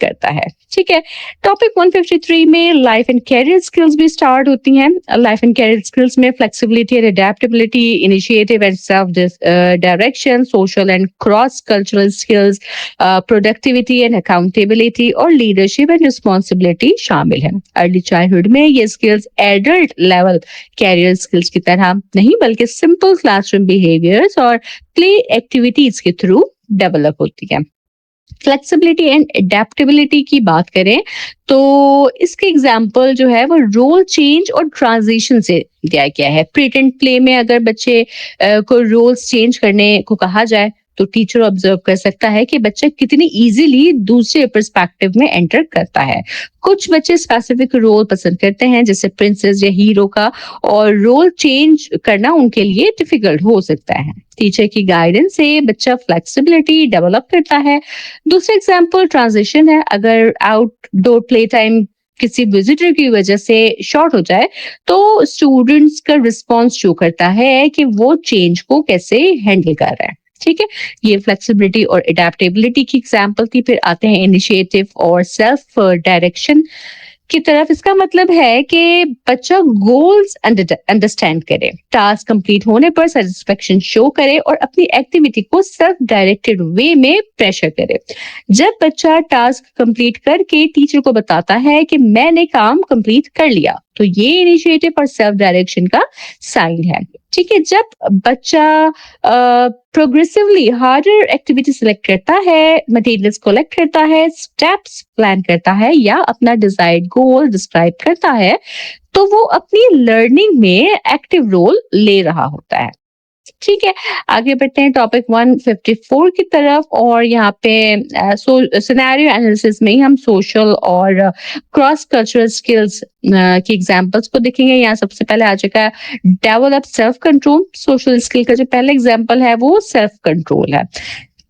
करता है। ठीक है। टॉपिक 153 में लाइफ एंड कैरियर स्किल्स भी स्टार्ट होती हैं। लाइफ एंड कैरियर स्किल्स में flexibility and adaptability, initiative and self direction, social and cross cultural skills, productivity and accountability और लीडरशिप एंड रिस्पॉन्सिबिलिटी शामिल है। अर्ली चाइल्डहुड में ये skills adult level career skills की तरह नहीं बल्कि सिंपल क्लासरूम बिहेवियर्स और प्ले एक्टिविटीज के थ्रू डेवलप होती है। फ्लेक्सिबिलिटी एंड एडेप्टेबिलिटी की बात करें तो इसके एग्जाम्पल जो है वो रोल चेंज और ट्रांजिशन से दिया गया है। प्रीटेंड प्ले में अगर बच्चे को रोल्स चेंज करने को कहा जाए तो टीचर ऑब्जर्व कर सकता है कि बच्चा कितनी इजीली दूसरे पर्सपेक्टिव में एंटर करता है। कुछ बच्चे स्पेसिफिक रोल पसंद करते हैं जैसे प्रिंसेस या हीरो का, और रोल चेंज करना उनके लिए डिफिकल्ट हो सकता है। टीचर की गाइडेंस से बच्चा फ्लेक्सिबिलिटी डेवलप करता है। दूसरा एग्जाम्पल ट्रांजिशन है। अगर आउटडोर प्ले टाइम किसी विजिटर की वजह से शॉर्ट हो जाए तो स्टूडेंट्स का रिस्पॉन्स शो करता है कि वो चेंज को कैसे हैंडल कर रहा है। ठीक है। ये फ्लेक्सिबिलिटी और एडेप्टेबिलिटी की एग्जाम्पल थी। फिर आते हैं इनिशिएटिव और सेल्फ डायरेक्शन की तरफ। इसका मतलब है कि बच्चा गोल्स अंडरस्टैंड करे, टास्क कंप्लीट होने पर सेटिस्फेक्शन शो करे और अपनी एक्टिविटी को सेल्फ डायरेक्टेड वे में प्रेशर करे। जब बच्चा टास्क कंप्लीट करके टीचर को बताता है कि मैंने काम कंप्लीट कर लिया तो ये इनिशिएटिव और सेल्फ डायरेक्शन का साइन है। ठीक है। जब बच्चा प्रोग्रेसिवली हार्डर एक्टिविटी सिलेक्ट करता है, मटेरियल्स कलेक्ट करता है, स्टेप्स प्लान करता है या अपना डिजायर्ड गोल डिस्क्राइब करता है तो वो अपनी लर्निंग में एक्टिव रोल ले रहा होता है। ठीक है, आगे बढ़ते हैं टॉपिक 154 की तरफ और यहाँ पे सिनेरियो एनालिसिस में ही हम सोशल और क्रॉस कल्चरल स्किल्स की एग्जांपल्स को देखेंगे। यहाँ सबसे पहले आ जाएगा develop self control. Social skill का जो पहला एग्जांपल है वो सेल्फ कंट्रोल है।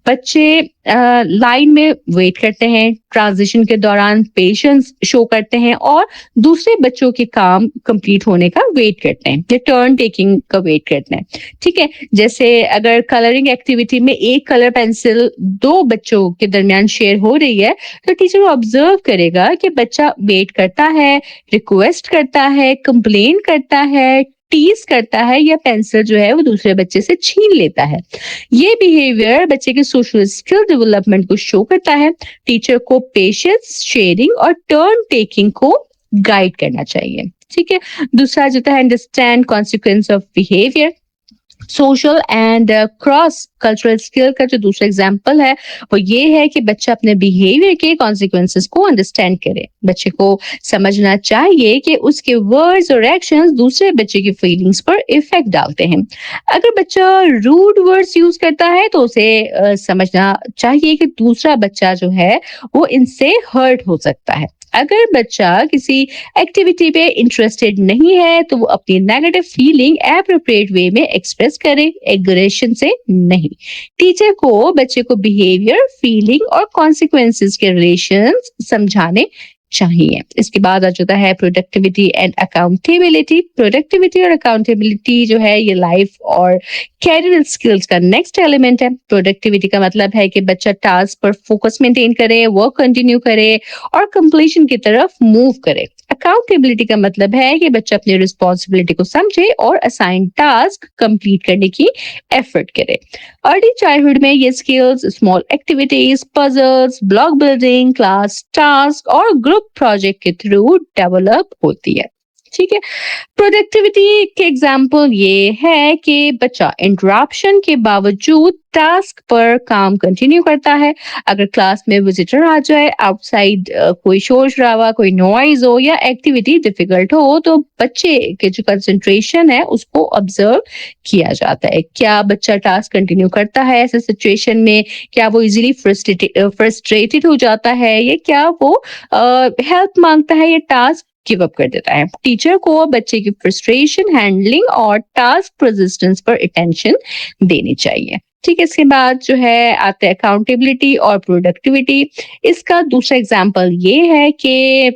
बच्चे लाइन में वेट करते हैं, ट्रांजिशन के दौरान पेशेंस शो करते हैं और दूसरे बच्चों के काम कंप्लीट होने का वेट करते हैं या टर्न टेकिंग का वेट करते हैं। ठीक है, जैसे अगर कलरिंग एक्टिविटी में एक कलर पेंसिल दो बच्चों के दरमियान शेयर हो रही है तो टीचर ऑब्जर्व करेगा कि बच्चा वेट करता है, रिक्वेस्ट करता है, कंप्लेन करता है, टीज करता है या पेंसिल जो है वो दूसरे बच्चे से छीन लेता है। ये बिहेवियर बच्चे के सोशल स्किल डेवलपमेंट को शो करता है। टीचर को पेशेंस, शेयरिंग और टर्न टेकिंग को गाइड करना चाहिए। ठीक है, दूसरा जो है understand consequence of behaviour. Social and cross cultural skill का जो दूसरा एग्जाम्पल है वो ये है कि बच्चा अपने बिहेवियर के कॉन्सिक्वेंसेस को अंडरस्टैंड करे। बच्चे को समझना चाहिए कि उसके वर्ड्स और एक्शंस दूसरे बच्चे की फीलिंग्स पर इफेक्ट डालते हैं। अगर बच्चा रूड वर्ड्स यूज करता है तो उसे समझना चाहिए कि दूसरा बच्चा जो है वो इनसे हर्ट हो सकता है। अगर बच्चा किसी एक्टिविटी पे इंटरेस्टेड नहीं है तो वो अपनी नेगेटिव फीलिंग एप्रोप्रिएट वे में एक्सप्रेस करे, एग्रेशन से नहीं। टीचर को बच्चे को बिहेवियर, फीलिंग और कॉन्सिक्वेंसेस के रिलेशंस समझाने चाहिए। इसके बाद आ जाता है प्रोडक्टिविटी एंड अकाउंटेबिलिटी। प्रोडक्टिविटी और अकाउंटेबिलिटी जो है ये लाइफ और कैरियर स्किल्स का नेक्स्ट एलिमेंट है। प्रोडक्टिविटी का मतलब है कि बच्चा टास्क पर फोकस मेंटेन करे, वर्क कंटिन्यू करे और कंप्लीशन की तरफ मूव करे। अकाउंटेबिलिटी का मतलब है कि बच्चा अपनी रिस्पॉन्सिबिलिटी को समझे और असाइन टास्क कंप्लीट करने की एफर्ट करे। अर्ली चाइल्डहुड में ये skills small activities, puzzles, block building, class task और ग्रुप प्रोजेक्ट के थ्रू डेवलप होती है। ठीक है, प्रोडक्टिविटी के एग्जाम्पल ये है कि बच्चा इंटरप्शन के बावजूद टास्क पर काम कंटिन्यू करता है। अगर क्लास में विजिटर आ जाए, आउटसाइड कोई शोर शराबा, कोई नॉइज हो या एक्टिविटी डिफिकल्ट हो तो बच्चे के जो कंसंट्रेशन है उसको ऑब्जर्व किया जाता है। क्या बच्चा टास्क कंटिन्यू करता है ऐसे सिचुएशन में? क्या वो इजीली फ्रस्ट्रेटेड हो जाता है या क्या वो हेल्प मांगता है या टास्क गिव अप कर देता है? टीचर को बच्चे की फ्रस्ट्रेशन हैंडलिंग और टास्क परसिस्टेंस पर अटेंशन देनी चाहिए। ठीक है, इसके बाद जो है आते हैं अकाउंटेबिलिटी और प्रोडक्टिविटी। इसका दूसरा एग्जांपल ये है कि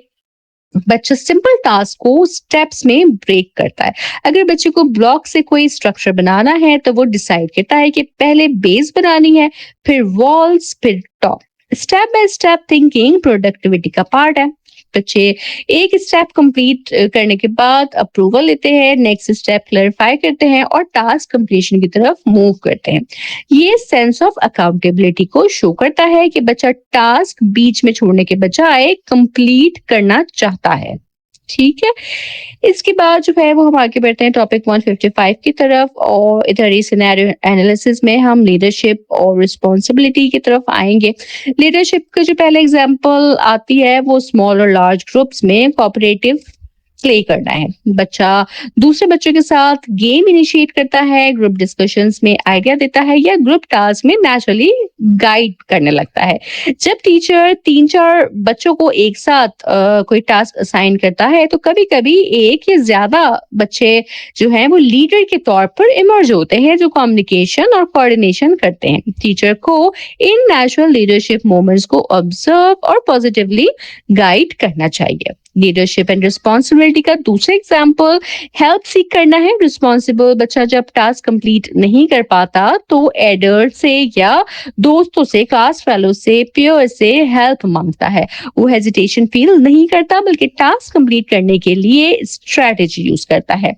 बच्चा सिंपल टास्क को स्टेप्स में ब्रेक करता है। अगर बच्चे को ब्लॉक से कोई स्ट्रक्चर बनाना है तो वो डिसाइड करता है कि पहले बेस बनानी है, फिर वॉल्स, फिर top. Step by step thinking productivity का पार्ट है। बच्चे एक स्टेप कंप्लीट करने के बाद अप्रूवल लेते हैं, नेक्स्ट स्टेप क्लैरिफाई करते हैं और टास्क कंप्लीशन की तरफ मूव करते हैं। ये सेंस ऑफ अकाउंटेबिलिटी को शो करता है कि बच्चा टास्क बीच में छोड़ने के बजाय कंप्लीट करना चाहता है। ठीक है, इसके बाद जो है वो हम आगे बढ़ते हैं टॉपिक 155 की तरफ और इधर ही सिनेरियो एनालिसिस में हम लीडरशिप और रिस्पॉन्सिबिलिटी की तरफ आएंगे। लीडरशिप का जो पहला एग्जांपल आती है वो स्मॉल और लार्ज ग्रुप्स में कोऑपरेटिव प्ले करना है। बच्चा दूसरे बच्चों के साथ गेम इनिशिएट करता है, ग्रुप डिस्कशंस में आइडिया देता है या ग्रुप टास्क में नेचुरली गाइड करने लगता है। जब टीचर 3-4 बच्चों को एक साथ कोई टास्क असाइन करता है तो कभी कभी एक या ज्यादा बच्चे जो हैं वो लीडर के तौर पर इमर्ज होते हैं जो कम्युनिकेशन और कोऑर्डिनेशन करते हैं। टीचर को इन नेचुरल लीडरशिप मोमेंट्स को ऑब्जर्व और पॉजिटिवली गाइड करना चाहिए। लीडरशिप एंड रिस्पॉन्सिबिलिटी का दूसरा एग्जाम्पल हेल्प सीख करना है। रिस्पॉन्सिबल बच्चा जब टास्क कंप्लीट नहीं कर पाता तो एडर से या दोस्तों से, क्लास फेलो से, पीयर से हेल्प मांगता है। वो हेजिटेशन फील नहीं करता बल्कि टास्क कंप्लीट करने के लिए स्ट्रेटेजी यूज करता है।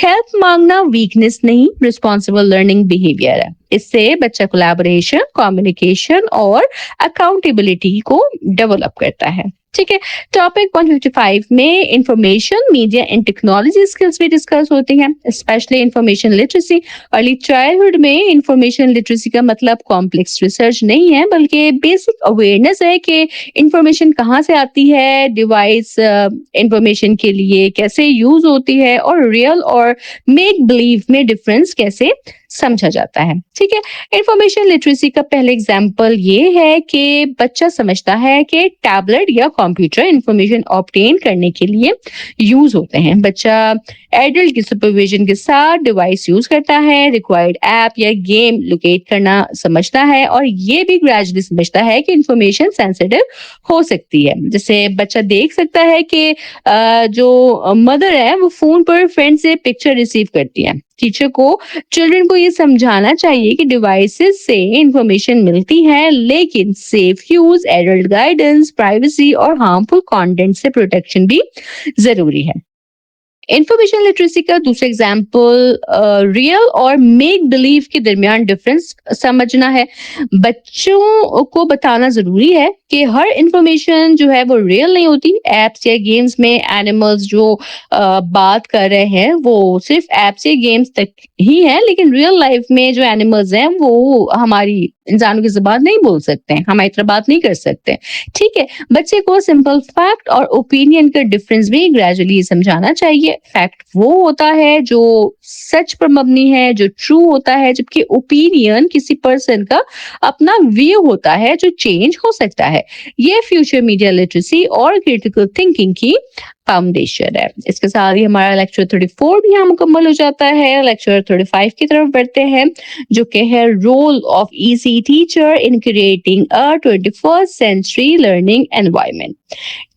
हेल्प मांगना वीकनेस नहीं, रिस्पॉन्सिबल लर्निंग बिहेवियर है। इससे बच्चा कोलैबोरेशन, कम्युनिकेशन और अकाउंटेबिलिटी को डेवलप करता है। ठीक है, टॉपिक 155 में information, media and technology skills भी डिस्कस होती हैं, specially information literacy. Early childhood में इंफॉर्मेशन लिटरेसी का मतलब कॉम्प्लेक्स रिसर्च नहीं है बल्कि बेसिक अवेयरनेस है कि इंफॉर्मेशन कहाँ से आती है, डिवाइस इंफॉर्मेशन के लिए कैसे यूज होती है और रियल और मेक बिलीव में डिफरेंस कैसे समझा जाता है। ठीक है, इंफॉर्मेशन लिटरेसी का पहला एग्जाम्पल ये है कि बच्चा समझता है कि टैबलेट या कंप्यूटर इंफॉर्मेशन ऑब्टेन करने के लिए यूज होते हैं। बच्चा एडल्ट की सुपरविजन के साथ डिवाइस यूज करता है, रिक्वायर्ड ऐप या गेम लोकेट करना समझता है और ये भी ग्रेजुअली समझता है कि इंफॉर्मेशन सेंसिटिव हो सकती है। जैसे बच्चा देख सकता है कि जो मदर है वो फोन पर फ्रेंड से पिक्चर रिसीव करती है। टीचर को चिल्ड्रन को ये समझाना चाहिए कि डिवाइसेस से इंफॉर्मेशन मिलती है, लेकिन safe use, adult guidance, privacy और हार्मफुल कंटेंट से प्रोटेक्शन भी जरूरी है। इंफॉर्मेशन लिटरेसी का दूसरा एग्जाम्पल रियल और मेक बिलीव के दरमियान डिफरेंस समझना है। बच्चों को बताना जरूरी है कि हर इंफॉर्मेशन जो है वो रियल नहीं होती। एप्स या गेम्स में एनिमल्स जो बात कर रहे हैं वो सिर्फ एप्स या गेम्स तक ही है, लेकिन रियल लाइफ में जो एनिमल्स हैं वो हमारी इंसानों की जुबान नहीं बोल सकते हैं, हमारी तरह बात नहीं कर सकते। ठीक है, बच्चे को सिंपल फैक्ट और ओपिनियन का डिफरेंस भी ग्रेजुअली समझाना चाहिए। फैक्ट वो होता है जो सच पर मबनी है, जो ट्रू होता है, जबकि ओपिनियन किसी पर्सन का अपना व्यू होता है जो चेंज हो सकता है। ये फ्यूचर मीडिया लिटरेसी और क्रिटिकल थिंकिंग की फाउंडेशन है। इसके साथ ही हमारा लेक्चर 34 भी यहाँ मुकम्मल हो जाता है। लेक्चर 35 की तरफ बढ़ते हैं, जो कि है role of EC teacher in creating a 21st century learning environment.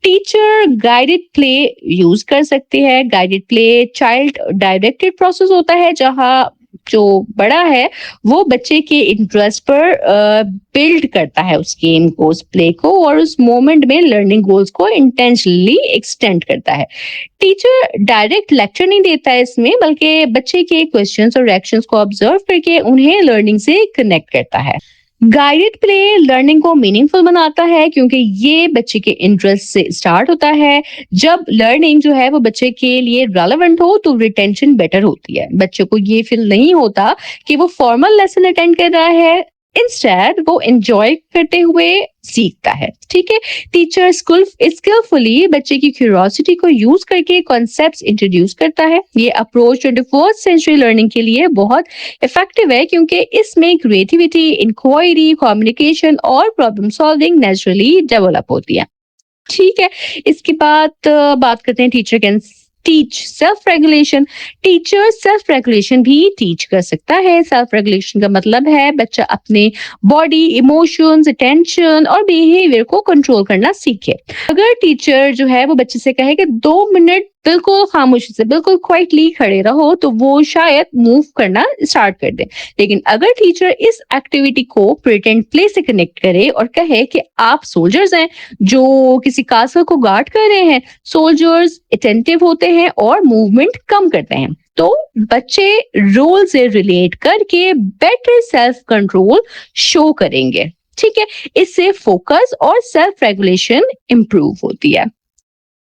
Teacher guided play use कर सकती है। Guided play child directed process होता है, जहाँ जो बड़ा है वो बच्चे के इंटरेस्ट पर बिल्ड करता है उस गेम को, उस प्ले को, और उस मोमेंट में लर्निंग गोल्स को इंटेंशनली एक्सटेंड करता है। टीचर डायरेक्ट लेक्चर नहीं देता है इसमें, बल्कि बच्चे के क्वेश्चंस और रिएक्शंस को ऑब्जर्व करके उन्हें लर्निंग से कनेक्ट करता है। गाइडेड प्ले लर्निंग को मीनिंगफुल बनाता है, क्योंकि ये बच्चे के इंटरेस्ट से स्टार्ट होता है। जब लर्निंग जो है वो बच्चे के लिए रेलेवेंट हो तो रिटेंशन बेटर होती है। बच्चे को ये फील नहीं होता कि वो फॉर्मल लेसन अटेंड कर रहा है, इंस्टेड वो एंजॉय करते हुए सीखता है। ठीक है, टीचर स्किलफुली बच्चे की क्यूरियोसिटी को यूज करके कॉन्सेप्ट्स इंट्रोड्यूस करता है। ये अप्रोच 21st सेंचुरी लर्निंग के लिए बहुत इफेक्टिव है, क्योंकि इसमें क्रिएटिविटी, इंक्वायरी, कम्युनिकेशन और प्रॉब्लम सॉल्विंग नेचुरली डेवलप होती है। ठीक है, इसके बाद बात करते हैं teacher can teach self regulation. Teacher self regulation भी टीच कर सकता है। सेल्फ रेगुलेशन का मतलब है बच्चा अपने बॉडी, इमोशंस, अटेंशन और बिहेवियर को कंट्रोल करना सीखे। अगर टीचर जो है वो बच्चे से कहे कि 2 मिनट बिल्कुल खामोशी से, बिल्कुल क्वाइटली खड़े रहो, तो वो शायद मूव करना स्टार्ट कर दे। लेकिन अगर टीचर इस एक्टिविटी को प्रिटेंड प्ले से कनेक्ट करे और कहे कि आप सोल्जर्स हैं जो किसी कासल को गार्ड कर रहे हैं, सोल्जर्स अटेंटिव होते हैं और मूवमेंट कम करते हैं, तो बच्चे रोल से रिलेट करके बेटर सेल्फ कंट्रोल शो करेंगे। ठीक है, इससे फोकस और सेल्फ रेगुलेशन इंप्रूव होती है।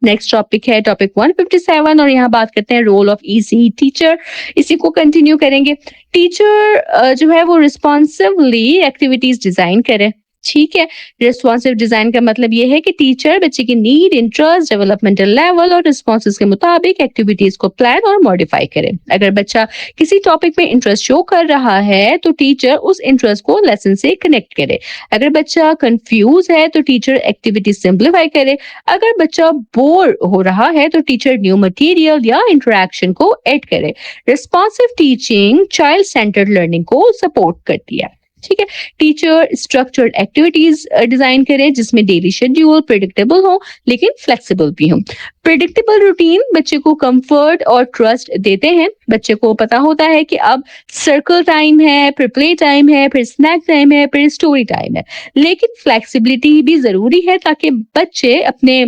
नेक्स्ट टॉपिक है टॉपिक 157, और यहाँ बात करते हैं रोल ऑफ ईसी टीचर। इसी को कंटिन्यू करेंगे। टीचर जो है वो रिस्पॉन्सिवली एक्टिविटीज डिजाइन करे। ठीक है, रिस्पॉन्सिव डिजाइन का मतलब ये है कि टीचर बच्चे की नीड, इंटरेस्ट, डेवलपमेंटल लेवल और रिस्पॉन्सेस के मुताबिक एक्टिविटीज को प्लान और मॉडिफाई करे। अगर बच्चा किसी टॉपिक में इंटरेस्ट शो कर रहा है तो टीचर उस इंटरेस्ट को लेसन से कनेक्ट करे। अगर बच्चा कंफ्यूज है तो टीचर एक्टिविटी सिंप्लीफाई करे। अगर बच्चा बोर हो रहा है तो टीचर न्यू मटेरियल या इंटरेक्शन को ऐड करे। Responsive teaching child centred learning को सपोर्ट करती है। ठीक है, टीचर स्ट्रक्चर्ड एक्टिविटीज डिजाइन करे जिसमें डेली शेड्यूल प्रिडिक्टेबल हो लेकिन फ्लेक्सिबल भी हो। प्रिडिक्टेबल रूटीन बच्चे को कंफर्ट और ट्रस्ट देते हैं। बच्चे को पता होता है कि अब सर्कल टाइम है, फिर प्ले टाइम है, फिर स्नैक टाइम है, फिर स्टोरी टाइम है। लेकिन फ्लेक्सिबिलिटी भी जरूरी है ताकि बच्चे अपने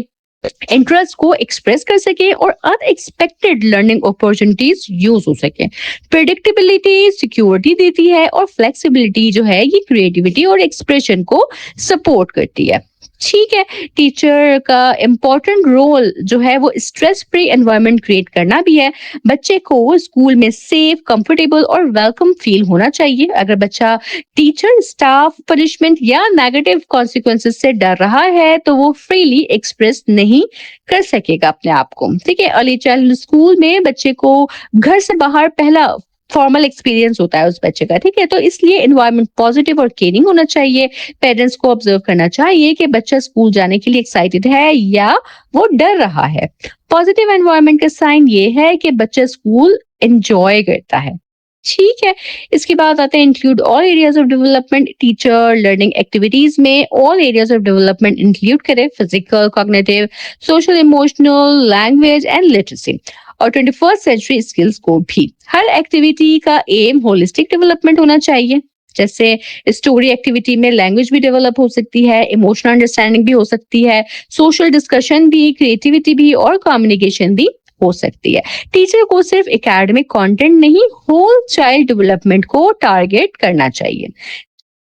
इंटरेस्ट को एक्सप्रेस कर सके और अनएक्सपेक्टेड लर्निंग अपॉर्चुनिटीज यूज हो सके। प्रेडिक्टेबिलिटी सिक्योरिटी देती है और फ्लेक्सिबिलिटी जो है ये क्रिएटिविटी और एक्सप्रेशन को सपोर्ट करती है। ठीक है, टीचर का इम्पोर्टेंट रोल जो है वो स्ट्रेस फ्री एनवायरनमेंट क्रिएट करना भी है। बच्चे को स्कूल में सेफ, कंफर्टेबल और वेलकम फील होना चाहिए। अगर बच्चा टीचर, स्टाफ, पनिशमेंट या नेगेटिव कॉन्सिक्वेंसेस से डर रहा है तो वो फ्रीली एक्सप्रेस नहीं कर सकेगा अपने आप को। ठीक है, अर्ली चाइल्डहुड स्कूल में बच्चे को घर से बाहर पहला फॉर्मल एक्सपीरियंस होता है उस बच्चे का, ठीक है। तो इसलिए एनवायरनमेंट पॉजिटिव और केयरिंग होना चाहिए। पेरेंट्स को ऑब्जर्व करना चाहिए कि बच्चा स्कूल जाने के लिए एक्साइटेड है या वो डर रहा है। पॉजिटिव एनवायरनमेंट का साइन ये है कि बच्चा स्कूल एंजॉय करता है, ठीक है। इसके बाद आते हैं include all areas of development. Teacher learning activities में all areas of development include करे, physical, cognitive, social, emotional, language and literacy और 21st सेंचुरी स्किल्स को भी। हर एक्टिविटी का एम होलिस्टिक डेवलपमेंट होना चाहिए। जैसे स्टोरी एक्टिविटी में लैंग्वेज भी डेवलप हो सकती है, इमोशनल अंडरस्टैंडिंग भी हो सकती है, सोशल डिस्कशन भी, क्रिएटिविटी भी और कम्युनिकेशन भी हो सकती है। टीचर को सिर्फ एकेडमिक कंटेंट नहीं, होल चाइल्ड डेवलपमेंट को टारगेट करना चाहिए।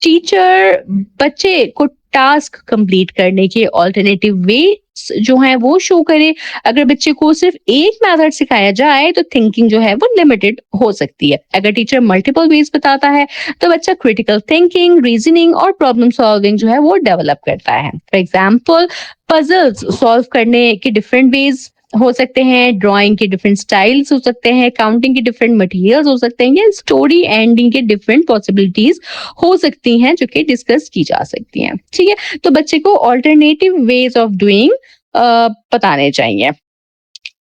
टीचर बच्चे को टास्क कंप्लीट करने के ऑल्टरनेटिव वे जो है वो शो करे। अगर बच्चे को सिर्फ एक मेथड सिखाया जाए तो थिंकिंग जो है वो लिमिटेड हो सकती है। अगर टीचर मल्टीपल वेज बताता है तो बच्चा क्रिटिकल थिंकिंग, रीजनिंग और प्रॉब्लम सॉल्विंग जो है वो डेवलप करता है। फॉर एग्जाम्पल, पजल्स सॉल्व करने के डिफरेंट वेज हो सकते हैं, ड्राइंग के डिफरेंट स्टाइल्स हो सकते हैं, काउंटिंग के डिफरेंट मटेरियल्स हो सकते हैं, या स्टोरी एंडिंग के डिफरेंट पॉसिबिलिटीज हो सकती हैं जो कि डिस्कस की जा सकती हैं, ठीक है। तो बच्चे को ऑल्टरनेटिव वेज ऑफ डूइंग बताने चाहिए।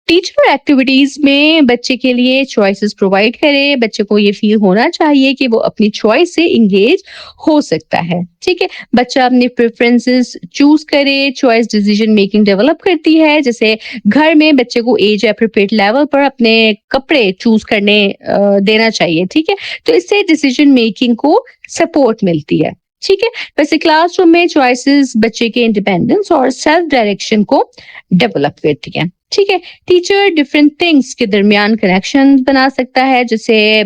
टीचर एक्टिविटीज में बच्चे के लिए चॉइसेस प्रोवाइड करे। बच्चे को ये फील होना चाहिए कि वो अपनी चॉइस से इंगेज हो सकता है, ठीक है। बच्चा अपने प्रेफरेंसेस चूज करे, चॉइस डिसीजन मेकिंग डेवलप करती है। जैसे घर में बच्चे को एज एप्रोप्रिएट लेवल पर अपने कपड़े चूज करने देना चाहिए, ठीक है। तो इससे डिसीजन मेकिंग को सपोर्ट मिलती है, ठीक है। वैसे क्लासरूम में चॉइसेस बच्चे के इंडिपेंडेंस और सेल्फ डायरेक्शन को डेवलप करती है, ठीक है। टीचर डिफरेंट थिंग्स के दरमियान कनेक्शन बना सकता है, जैसे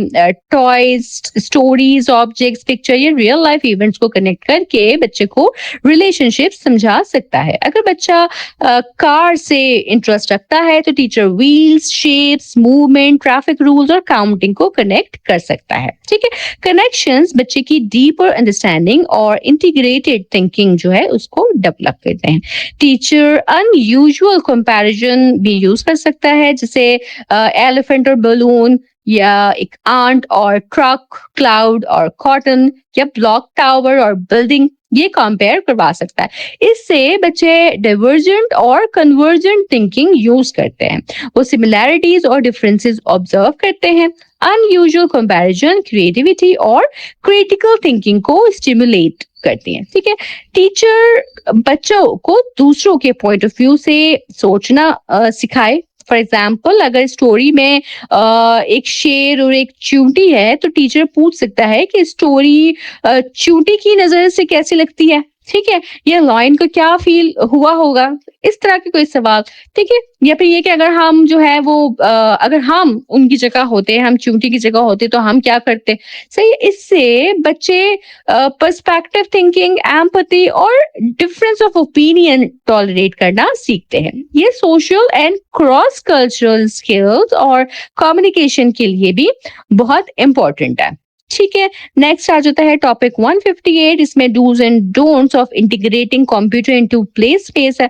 टॉयज, स्टोरीज, ऑब्जेक्ट्स, पिक्चर या रियल लाइफ इवेंट्स को कनेक्ट करके बच्चे को रिलेशनशिप समझा सकता है। अगर बच्चा कार से इंटरेस्ट रखता है तो teacher wheels, shapes, movement, traffic rules और काउंटिंग को कनेक्ट कर सकता है, ठीक है। कनेक्शंस बच्चे की डीपर अंडरस्टैंडिंग और इंटीग्रेटेड थिंकिंग जो है उसको डेवलप करते हैं। टीचर अनयूजुअल कंपैरिजन भी यूज कर सकता है, जैसे एलिफेंट और बलून, या एक आंट और ट्रक, क्लाउड और कॉटन, या ब्लॉक टावर और बिल्डिंग, ये कंपेयर करवा सकता है। इससे बच्चे डाइवर्जेंट और कन्वर्जेंट थिंकिंग यूज करते हैं। वो सिमिलैरिटीज और डिफरेंसेस ऑब्जर्व करते हैं। अनयूजुअल कंपैरिजन क्रिएटिविटी और क्रिटिकल थिंकिंग को स्टिमुलेट करती हैं, ठीक है। टीचर बच्चों को दूसरों के पॉइंट ऑफ व्यू से सोचना सिखाए। फॉर एग्जाम्पल, अगर स्टोरी में एक शेर और एक चींटी है तो टीचर पूछ सकता है कि स्टोरी चींटी की नजर से कैसी लगती है, ठीक है, या लायन को क्या फील हुआ होगा, इस तरह के कोई सवाल, ठीक है। या फिर ये कि अगर हम जो है वो अगर हम उनकी जगह होते, हम चींटी की जगह होते तो हम क्या करते, सही। इससे बच्चे पर्सपेक्टिव थिंकिंग, एम्पैथी और डिफरेंस ऑफ ओपिनियन टॉलरेट करना सीखते हैं। ये social and cross cultural skills और कम्युनिकेशन के लिए भी बहुत इंपॉर्टेंट है, ठीक है। नेक्स्ट आ जाता है टॉपिक 158। इसमें dos and don'ts of integrating computer into play space है,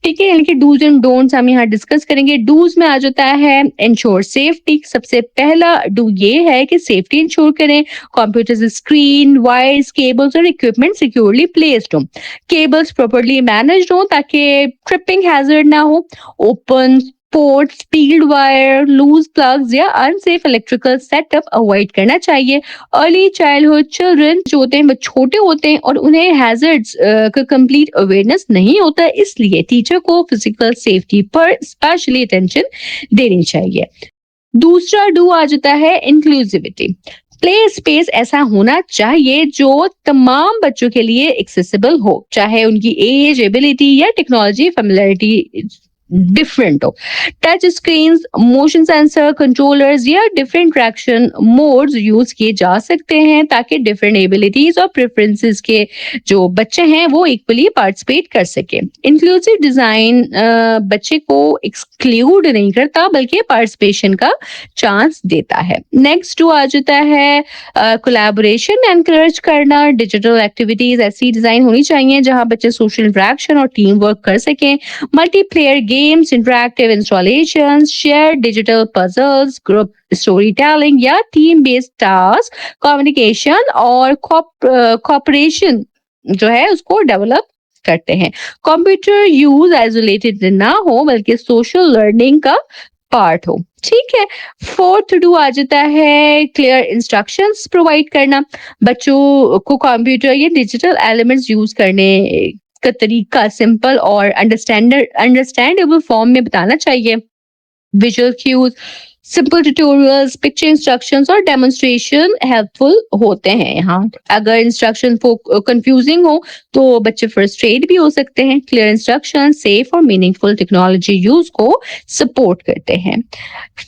ठीक है। यानी कि डूज एंड डोंट्स हम यहाँ डिस्कस करेंगे। डूज में आ जाता है इंश्योर सेफ्टी। सबसे पहला डू ये है कि सेफ्टी इंश्योर करें। कंप्यूटर स्क्रीन, वायर्स, केबल्स और इक्विपमेंट सिक्योरली प्लेस्ड हो, केबल्स प्रॉपर्ली मैनेज्ड हो ताकि ट्रिपिंग हैजर्ड ना हो। Open port, speed wire, loose plugs या अनसेफ इलेक्ट्रिकल सेटअप अवॉइड करना चाहिए। अर्ली चाइल्डहुड चिल्ड्रन जो होते हैं वो छोटे होते हैं और उन्हें हैजर्ड्स का कंप्लीट अवेयरनेस नहीं होता, इसलिए टीचर को फिजिकल सेफ्टी पर स्पेशली अटेंशन देनी चाहिए। दूसरा डू आ जाता है इंक्लूसिविटी। प्ले स्पेस ऐसा होना चाहिए जो तमाम बच्चों के लिए एक्सेसिबल हो, चाहे उनकी एज, एबिलिटी या टेक्नोलॉजी फेमिलियरिटी डिफरेंट हो। Touch screen, motion sensor, controllers या डिफरेंट इंटरेक्शन मोड्स यूज किए जा सकते हैं ताकि डिफरेंट एबिलिटीज और प्रेफरेंसेस के जो बच्चे हैं वो इक्वली पार्टिसिपेट कर सके। इंक्लूसिव डिजाइन बच्चे को एक्सक्लूड नहीं करता बल्कि पार्टिसिपेशन का चांस देता है। नेक्स्ट आ जाता है कोलैबोरेशन एनकरेज करना। डिजिटल एक्टिविटीज ऐसी डिजाइन होनी चाहिए जहां बच्चे सोशल इंटरेक्शन और टीम वर्क कर सकें। Multiplayer games, interactive installations, shared digital puzzles, group storytelling या team based task, communication और cooperation जो है उसको डेवलप करते हैं। कंप्यूटर यूज आइसोलेटेड ना हो बल्कि सोशल लर्निंग का पार्ट हो। ठीक है। फोर्थ डू आ जाता है क्लियर इंस्ट्रक्शंस प्रोवाइड करना। बच्चों को कंप्यूटर या डिजिटल एलिमेंट्स यूज करने का तरीका सिंपल और अंडरस्टैंडेबल फॉर्म में बताना चाहिए। Visual cues, simple tutorials, picture instructions और डेमोन्स्ट्रेशन हेल्पफुल होते हैं यहाँ। अगर इंस्ट्रक्शन कंफ्यूजिंग हो तो बच्चे फ्रस्ट्रेट भी हो सकते हैं। क्लियर इंस्ट्रक्शन सेफ और मीनिंगफुल टेक्नोलॉजी यूज को सपोर्ट करते हैं।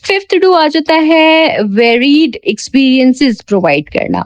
फिफ्थ डू आ जाता है वेरीड एक्सपीरियंसेस प्रोवाइड करना।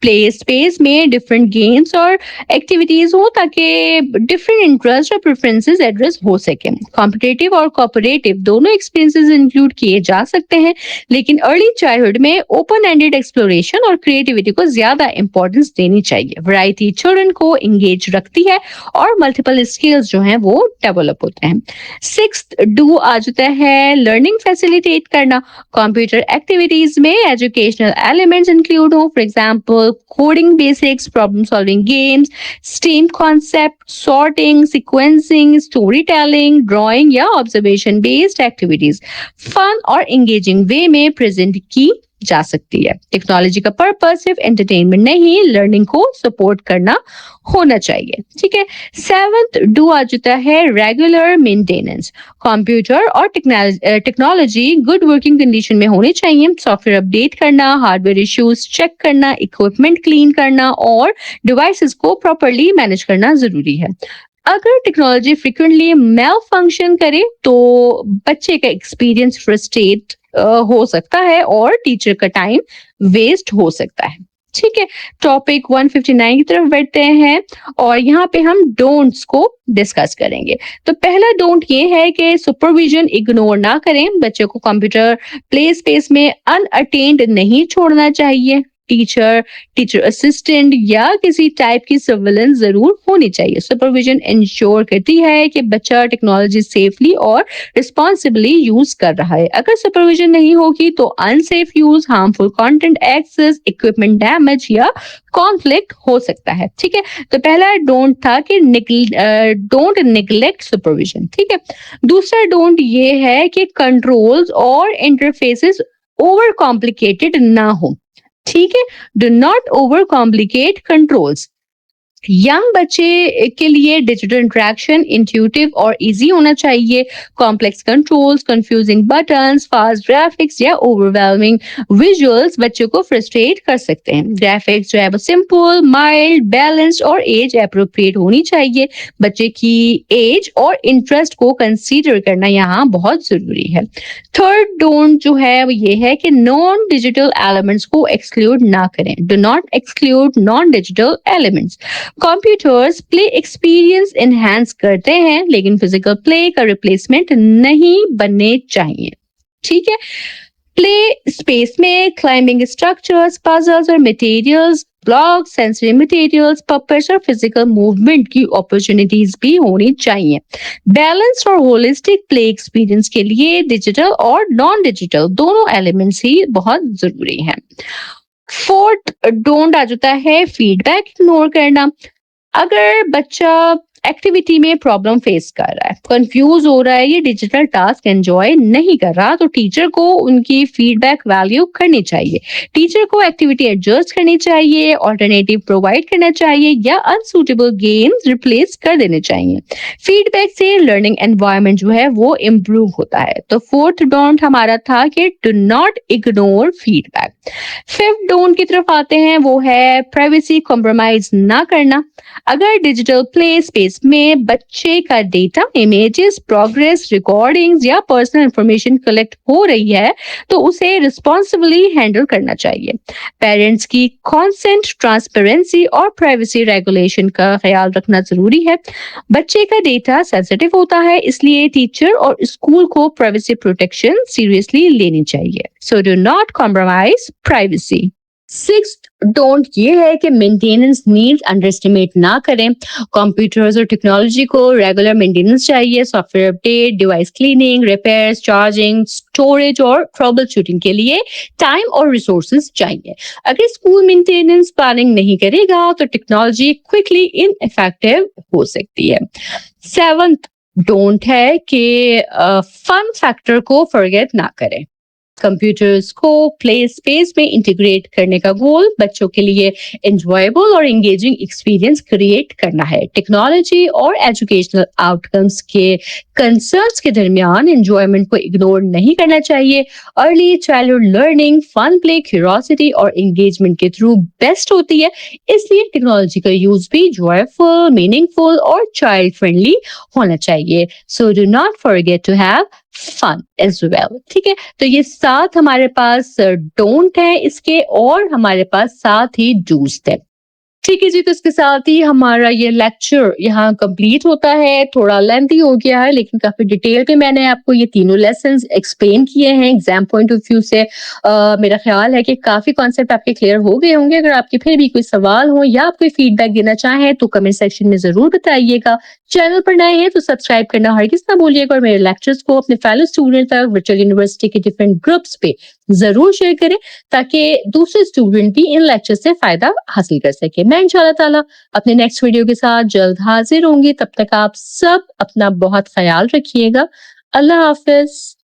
प्ले स्पेस में डिफरेंट गेम्स और एक्टिविटीज हो ताकि डिफरेंट इंटरेस्ट और प्रेफरेंसेस एड्रेस हो सके। कॉम्पिटिटिव और कोऑपरेटिव दोनों एक्सपीरियंसेस इंक्लूड किए जा सकते हैं, लेकिन अर्ली चाइल्डहुड में ओपन एंडेड एक्सप्लोरेशन और क्रिएटिविटी को ज्यादा इंपॉर्टेंस देनी चाहिए। वैरायटी चिल्ड्रन को एंगेज रखती है और मल्टीपल स्किल्स जो हैं वो डेवलप होते हैं। सिक्स्थ डू आ जाता है लर्निंग फैसिलिटेट करना। कंप्यूटर एक्टिविटीज में एजुकेशनल एलिमेंट्स इंक्लूड हो, for example coding basics, problem solving games, STEAM concept, sorting, sequencing, storytelling, drawing या observation based activities fun और engaging way में present की जा सकती है। टेक्नोलॉजी का पर्पस सिर्फ एंटरटेनमेंट नहीं, लर्निंग को सपोर्ट करना होना चाहिए। ठीक है। सेवंथ डू आ जाता है रेगुलर मेंटेनेंस। कंप्यूटर और टेक्नोलॉजी गुड वर्किंग कंडीशन में होनी चाहिए। सॉफ्टवेयर अपडेट करना, हार्डवेयर इश्यूज चेक करना, इक्विपमेंट क्लीन करना और डिवाइसेस को प्रॉपरली मैनेज करना जरूरी है। अगर टेक्नोलॉजी फ्रिक्वेंटली मेल फंक्शन करे तो बच्चे का एक्सपीरियंस फ्रस्ट्रेट हो सकता है और टीचर का टाइम वेस्ट हो सकता है। ठीक है। टॉपिक 159 की तरफ बढ़ते हैं और यहाँ पे हम डोंट्स को डिस्कस करेंगे। तो पहला डोंट ये है कि सुपरविजन इग्नोर ना करें। बच्चे को कंप्यूटर प्ले स्पेस में अनअटेंड नहीं छोड़ना चाहिए। टीचर असिस्टेंट या किसी टाइप की सर्विलेंस जरूर होनी चाहिए। सुपरविजन इंश्योर करती है कि बच्चा टेक्नोलॉजी सेफली और रिस्पॉन्सिबली यूज कर रहा है। अगर सुपरविजन नहीं होगी तो unsafe use, harmful content access, equipment damage या कॉन्फ्लिक्ट हो सकता है। ठीक है। तो पहला डोंट था कि डोंट निग्लेक्ट सुपरविजन। ठीक है। दूसरा डोंट ये है कि कंट्रोल्स और इंटरफेसेस ओवर कॉम्प्लिकेटेड ना हो। ठीक है। Do not over complicate controls. Young बच्चे के लिए डिजिटल इंटरेक्शन इंट्यूटिव और इजी होना चाहिए। Complex controls, confusing buttons, fast graphics या ओवरवेलमिंग विजुअल्स बच्चे को फ्रस्ट्रेट कर सकते हैं। ग्राफिक्स जो है वो सिंपल, माइल्ड, बैलेंस्ड और एज एप्रोप्रिएट होनी चाहिए। बच्चे की एज और इंटरेस्ट को कंसीडर करना यहाँ बहुत जरूरी है। थर्ड डोंट जो है वो ये है कि नॉन डिजिटल एलिमेंट्स को एक्सक्लूड ना करें। Do not exclude non digital elements. Computers play experience enhance करते हैं, लेकिन फिजिकल प्ले का रिप्लेसमेंट नहीं बनने चाहिए। ठीक है। प्ले स्पेस में क्लाइंबिंग स्ट्रक्चर्स, पजल्स और materials, blocks, sensory materials, puppets और फिजिकल मूवमेंट की अपॉर्चुनिटीज भी होनी चाहिए। बैलेंस्ड और होलिस्टिक प्ले एक्सपीरियंस के लिए डिजिटल और नॉन डिजिटल दोनों एलिमेंट्स ही बहुत जरूरी हैं। फोर्थ डोंट आ जाता है फीडबैक इग्नोर करना। अगर बच्चा एक्टिविटी में प्रॉब्लम फेस कर रहा है, कंफ्यूज हो रहा है, ये डिजिटल टास्क एंजॉय नहीं कर रहा, तो टीचर को उनकी फीडबैक वैल्यू करनी चाहिए। टीचर को एक्टिविटी एडजस्ट करनी चाहिए, ऑल्टरनेटिव प्रोवाइड करना चाहिए या अनसूटेबल गेम्स रिप्लेस कर देने चाहिए। फीडबैक से लर्निंग एनवायरनमेंट जो है वो इम्प्रूव होता है। तो फोर्थ डोंट हमारा था कि do not ignore feedback. Fifth don't की तरफ आते हैं, वो है प्राइवेसी कॉम्प्रोमाइज ना करना। अगर डिजिटल प्ले स्पेस में बच्चे का डेटा, इमेजेस, प्रोग्रेस रिकॉर्डिंग्स या पर्सनल इंफॉर्मेशन कलेक्ट हो रही है तो उसे रिस्पॉन्सिबली हैंडल करना चाहिए। पेरेंट्स की कॉन्सेंट, ट्रांसपेरेंसी और प्राइवेसी रेगुलेशन का ख्याल रखना जरूरी है। बच्चे का डेटा सेंसिटिव होता है, इसलिए टीचर और स्कूल को प्राइवेसी प्रोटेक्शन सीरियसली लेनी चाहिए। So do not compromise privacy. Sixth don't ये है कि मेंटेनेंस नीड्स अंडरएस्टिमेट ना करें। कंप्यूटर्स और टेक्नोलॉजी को रेगुलर मेंटेनेंस चाहिए, software update, device cleaning, repairs, charging, storage और ट्रबल शूटिंग के लिए टाइम और रिसोर्सेज चाहिए। अगर स्कूल मेंटेनेंस प्लानिंग नहीं करेगा तो टेक्नोलॉजी क्विकली इनइफेक्टिव हो सकती है। सेवंथ डोंट है कि फन फैक्टर को फॉरगेट ना करें। कंप्यूटर्स को प्ले स्पेस में इंटीग्रेट करने का गोल बच्चों के लिए एंजॉयबल और एंगेजिंग एक्सपीरियंस क्रिएट करना है। टेक्नोलॉजी और एजुकेशनल आउटकम्स के कंसर्न्स के दरमियान एंजॉयमेंट को इग्नोर नहीं करना चाहिए। Early childhood learning fun play curiosity और एंगेजमेंट के थ्रू बेस्ट होती है, इसलिए टेक्नोलॉजी का यूज भी जॉयफुल, मीनिंगफुल और चाइल्ड फ्रेंडली होना चाहिए। So do not forget to have fun as well. ठीक है, तो ये 7 हमारे पास डोंट है इसके, और हमारे पास 7 ही डूज थे। ठीक है जी, तो इसके साथ ही हमारा ये लेक्चर यहाँ कंप्लीट होता है। थोड़ा लेंथी हो गया है लेकिन काफी डिटेल पे मैंने आपको ये तीनों लेसन्स एक्सप्लेन किए हैं एग्जाम पॉइंट ऑफ व्यू से। मेरा ख्याल है कि काफी कॉन्सेप्ट आपके क्लियर हो गए होंगे। अगर आपके फिर भी कोई सवाल हो या आप कोई फीडबैक देना चाहें तो कमेंट सेक्शन में जरूर बताइएगा। चैनल पर नए हैं तो सब्सक्राइब करना हरगिज ना भूलिएगा, और मेरे लेक्चर्स को अपने फेलो स्टूडेंट तक वर्चुअल यूनिवर्सिटी के डिफरेंट ग्रुप्स पे जरूर शेयर करें ताकि दूसरे स्टूडेंट भी इन लेक्चर से फायदा हासिल कर सके। मैं इंशाल्लाह ताला अपने नेक्स्ट वीडियो के साथ जल्द हाजिर होंगी। तब तक आप सब अपना बहुत ख्याल रखिएगा। अल्लाह हाफिज।